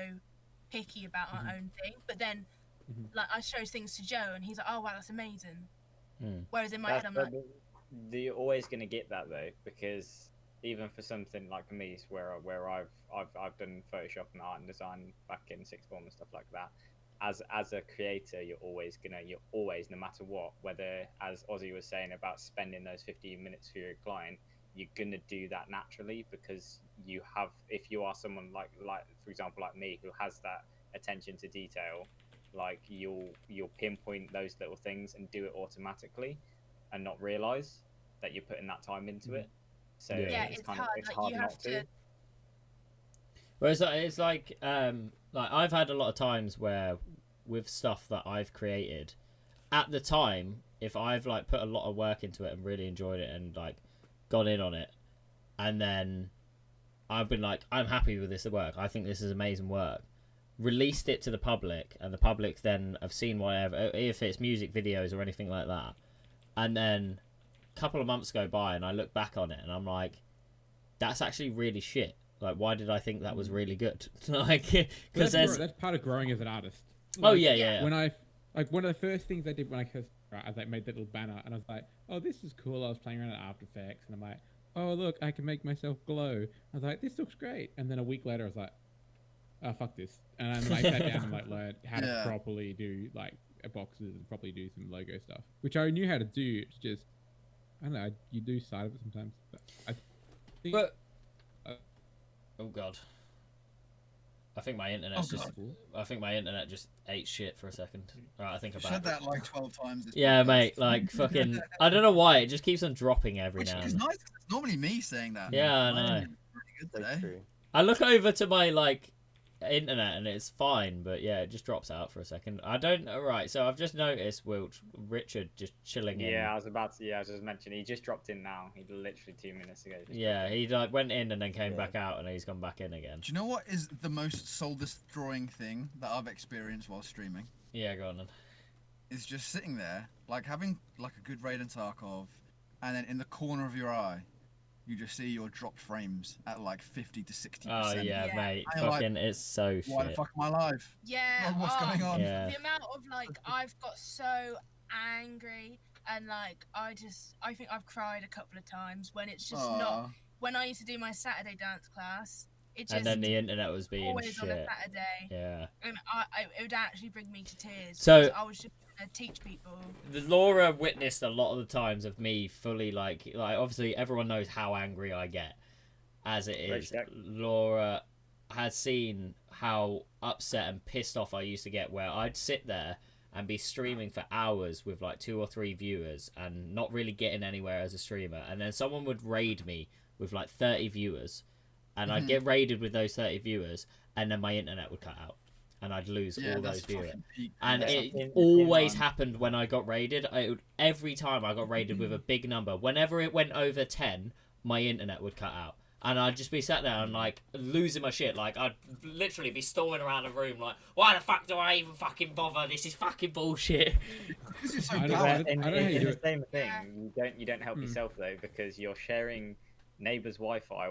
picky about our own thing. But then like I show things to Joe and he's like, oh wow, that's amazing. Whereas in my head I'm like, You're always going to get that though, because even for something like me, where I've done Photoshop and art and design back in sixth form and stuff like that. As a creator, you're always, no matter what, whether, as Ozzy was saying about spending those 15 minutes for your client, you're gonna do that naturally, because you have, if you are someone like for example like me, who has that attention to detail, like you'll pinpoint those little things and do it automatically and not realize that you're putting that time into it. So yeah, it's it's kind hard. of, it's Like hard you not have to. Whereas it's like I've had a lot of times where with stuff that I've created, at the time, if I've like put a lot of work into it and really enjoyed it and like gone in on it, and then I've been like, I'm happy with this work. I think this is amazing work. Released it to the public, and the public then have seen whatever, if it's music videos or anything like that. And then a couple of months go by, and I look back on it, and I'm like, that's actually really shit. Like, why did I think that was really good? Like, because that's part of growing as an artist. Oh Like, yeah. When I one of the first things I did when I like made that little banner, and I was like, oh, this is cool. I was playing around with After Effects, and I'm like, oh look, I can make myself glow. I was like, this looks great. And then a week later, I was like, oh fuck this. And I like sat down and like learned how to properly do like boxes and properly do some logo stuff, which I knew how to do. It's just I don't know. You do side of it sometimes. But I think. Oh god. I think my internet just ate shit for a second. Right, I think You about said that like 12 times. This Yeah, podcast. mate. Like fucking. I don't know why it just keeps on dropping every Which now is and. nice. 'Cause it's normally me saying that. Yeah, I My know. internet's really good So today. true. I look over to my like internet and it's fine, but yeah, it just drops out for a second. I don't know. Right, so I've just noticed Richard just chilling in. Yeah, I was just mentioning he just dropped in now. He literally 2 minutes ago. just Yeah, dropped in. he like went in and then came Yeah. back out and he's gone back in again. Do you know what is the most soul-destroying thing that I've experienced while streaming? Yeah, go on then. Is just sitting there, like having like a good Raiden Tarkov, and then in the corner of your eye, you just see your dropped frames at like 50 to 60%. Oh yeah, Yeah. mate. I'm like, Fucking, it's so Why the shit. fuck am I alive? Yeah. What's going on? Yeah. The amount of like I've got so angry and like I think I've cried a couple of times when it's just not Aw. when I used to do my Saturday dance class. It just And then the internet was being always on a shit. Saturday, Yeah. and it would actually bring me to tears. So- because I was just trying to teach people. The Laura witnessed a lot of the times of me fully like obviously everyone knows how angry I get as it is. Respect. Laura has seen how upset and pissed off I used to get where I'd sit there and be streaming for hours with like 2 or 3 viewers and not really getting anywhere as a streamer, and then someone would raid me with like 30 viewers and I'd get raided with those 30 viewers and then my internet would cut out and I'd lose Yeah, all that's those viewers. fucking peak. And Yeah. it always happened when I got raided. Every time I got raided with a big number, whenever it went over 10, my internet would cut out. And I'd just be sat there and, like, losing my shit. Like, I'd literally be storming around the room like, why the fuck do I even fucking bother? This is fucking bullshit. This is so I don't bad. know. Well, in, I don't know how you in do the it. same thing, you don't help yourself though, because you're sharing neighbours' Wi-Fi.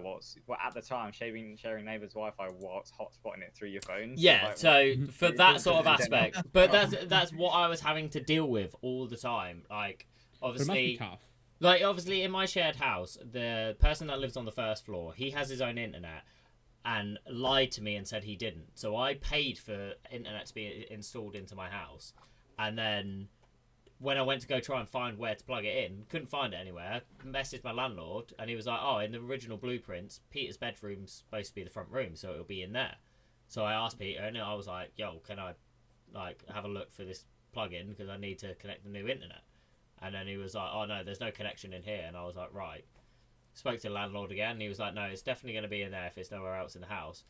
At the time, sharing neighbours' Wi-Fi was hotspotting it through your phone. Yeah, like, so for that sort of You don't aspect. know. But that's what I was having to deal with all the time. Like, But it must be obviously... tough. Like, obviously, in my shared house, the person that lives on the first floor, he has his own internet and lied to me and said he didn't. So I paid for internet to be installed into my house. And then when I went to go try and find where to plug it in, couldn't find it anywhere. Messaged my landlord, and he was like, oh, in the original blueprints, Peter's bedroom's supposed to be the front room, so it'll be in there. So I asked Peter, and I was like, yo, can I, like, have a look for this plug-in, because I need to connect the new internet. And then he was like, oh, no, there's no connection in here. And I was like, right. Spoke to the landlord again, and he was like, no, it's definitely going to be in there if it's nowhere else in the house.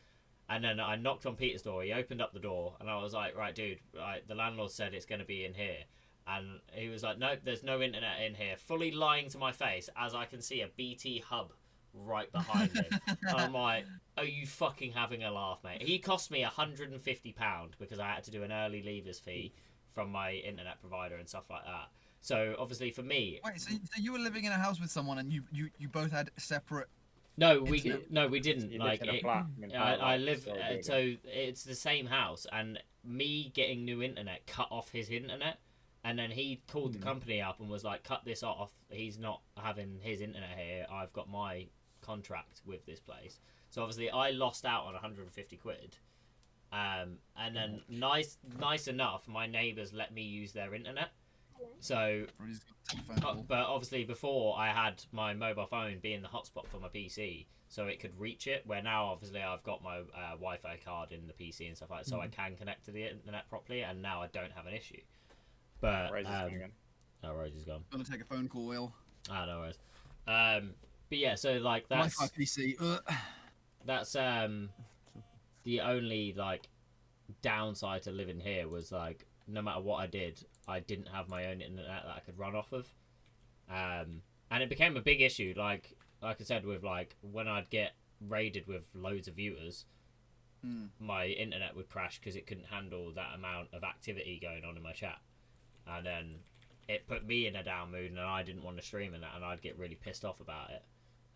And then I knocked on Peter's door. He opened up the door, and I was like, right, dude, right, the landlord said it's going to be in here. And he was like, nope, there's no internet in here. Fully lying to my face as I can see a BT hub right behind him. And I'm like, are you fucking having a laugh, mate? He cost me £150 because I had to do an early leavers fee from my internet provider and stuff like that. So obviously for me, Wait, so you were living in a house with someone and you both had separate... no, we Internet? didn't. You Like lived in a it, flat. I live so big. so it's the same house, and me getting new internet cut off his internet, and then he called the company up and was like, cut this off. He's not having his internet here. I've got my contract with this place. So obviously I lost out on 150 quid. And then nice enough, my neighbours let me use their internet. So, Rosy's got a telephone call. but obviously before I had my mobile phone being the hotspot for my PC, so it could reach it. Where now obviously I've got my Wi-Fi card in the PC and stuff like that, so I can connect to the internet properly, and now I don't have an issue. But Rosie's coming in. oh, Rosie's gone. Gonna take a phone call, Will. Ah, no worries. But yeah, so like that's Wi-Fi PC. that's the only like downside to living here was like no matter what I did, I didn't have my own internet that I could run off of. And it became a big issue. Like I said, with like when I'd get raided with loads of viewers, my internet would crash because it couldn't handle that amount of activity going on in my chat, and then it put me in a down mood, and I didn't want to stream in that, and I'd get really pissed off about it.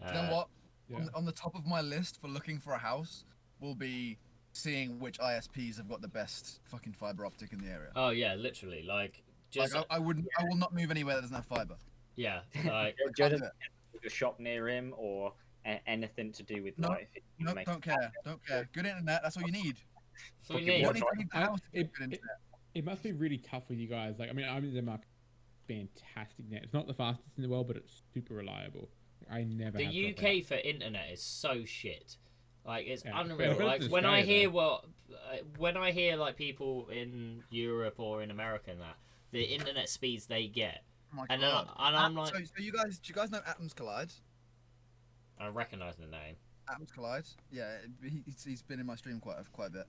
You know what? Yeah. On the top of my list for looking for a house will be seeing which ISPs have got the best fucking fiber optic in the area. Oh yeah, literally, like just Like, I will not move anywhere that doesn't have fiber. yeah, like Joe Can't do doesn't have a shop near him or anything to do with No, life. No, don't care. Don't care. Good internet. That's all you need. so we fucking need. You what? don't need to leave the house to get good internet. It must be really tough with you guys. Like, I mean, I'm in Denmark. Fantastic net. It's not the fastest in the world, but it's super reliable. I never. The have UK for internet is so shit. Like it's Yeah, unreal. but Like it's when I Australia, hear when I hear like people in Europe or in America and that the internet speeds they get, Oh my and then God. I'm like, so you guys, do you guys know Atoms Collide? I recognise the name. Atoms Collide. Yeah, he's been in my stream quite a bit.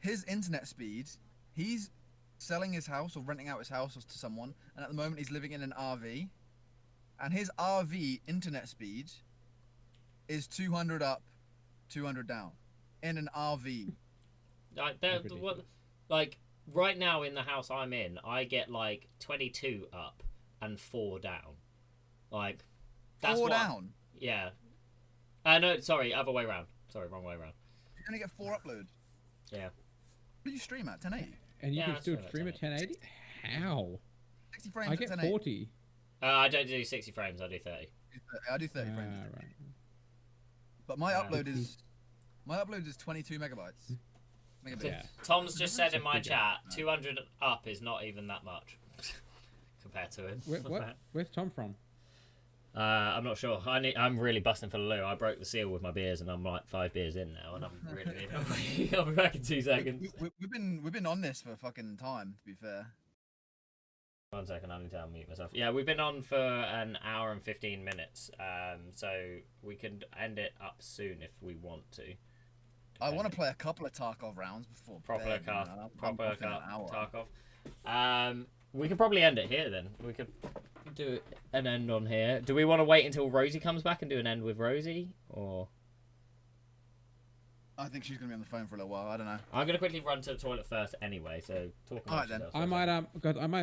His internet speed, he's selling his house or renting out his house to someone, and at the moment he's living in an RV, and his RV internet speed is 200 up, 200 down, in an RV. Like That's what, like right now in the house I'm in, I get like 22 up and 4 down. Like that's 4 what, down. Yeah. No, sorry, other way around. Sorry, wrong way around. You only get 4 uploads. Yeah. What do you stream at? 1080? And you Yeah, can I still stream at stream at 1080? How? 60 frames I at get 1080. 40. I don't do 60 frames. I do 30. I do 30 frames. Right. But my Yeah. upload is 22 megabytes. Megabits. Yeah. Tom's just said in my Bigger. chat, 200 up is not even that much compared to it. Where's Tom from? I'm not sure. I'm really busting for the loo. I broke the seal with my beers, and I'm like 5 beers in now, and I'm really. I'll be back in 2 seconds. We've been on this for fucking time. To be fair. 1 second, I need to unmute myself. Yeah, we've been on for an hour and 15 minutes. So we can end it up soon if we want to. I want to play a couple of Tarkov rounds before Proper bed, car, I'm proper off in an hour. Tarkov. We could probably end it here then. We could do an end on here. Do we want to wait until Rosy comes back and do an end with Rosy, or? I think she's gonna be on the phone for a little while. I don't know. I'm gonna quickly run to the toilet first anyway. So talk. Alright then. I might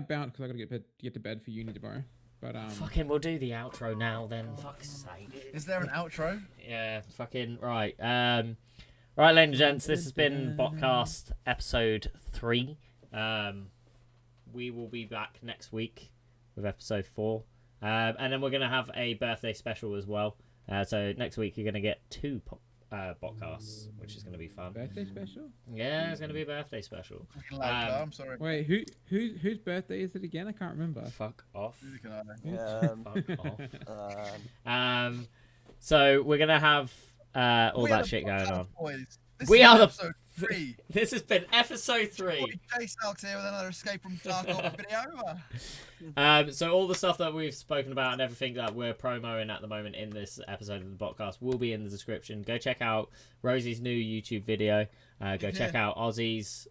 bounce because I gotta get to bed for uni tomorrow. But Fucking, we'll do the outro now then. Fuck's sake. Is there an outro? Yeah. Fucking right. Right, ladies and gents. This has been Botcast episode 3. We will be back next week with episode 4, and then we're gonna have a birthday special as well. So next week you're gonna get 2 podcasts, which is gonna be fun. birthday special? Yeah, it's gonna be a birthday special. Fucking loud car, I'm sorry. Wait, whose birthday is it again? I can't remember. Fuck off. Neither can I. Fuck off. So we're gonna have all We that are shit the going Podcast on. Boys. This We is are the- episode 3. This has been episode 3. JSalcs here with another Escape from Tarkov video. So all the stuff that we've spoken about and everything that we're promoting at the moment in this episode of the podcast will be in the description. Go check out Rosy's new YouTube video. Go check out Aussiee's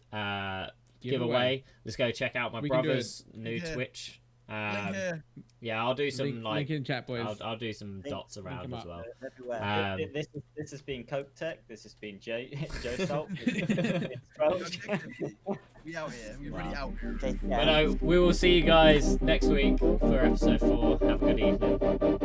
giveaway. Let's go check out my We can do brother's new Yeah. Twitch. Link here. Yeah, I'll do some link in chat, boys. I'll do some dots around them as up. well. Everywhere. This has been Coke Tech. This has been JSalcs. We out here. We really out here. Take But care. no, we will see you guys next week for episode 4. Have a good evening.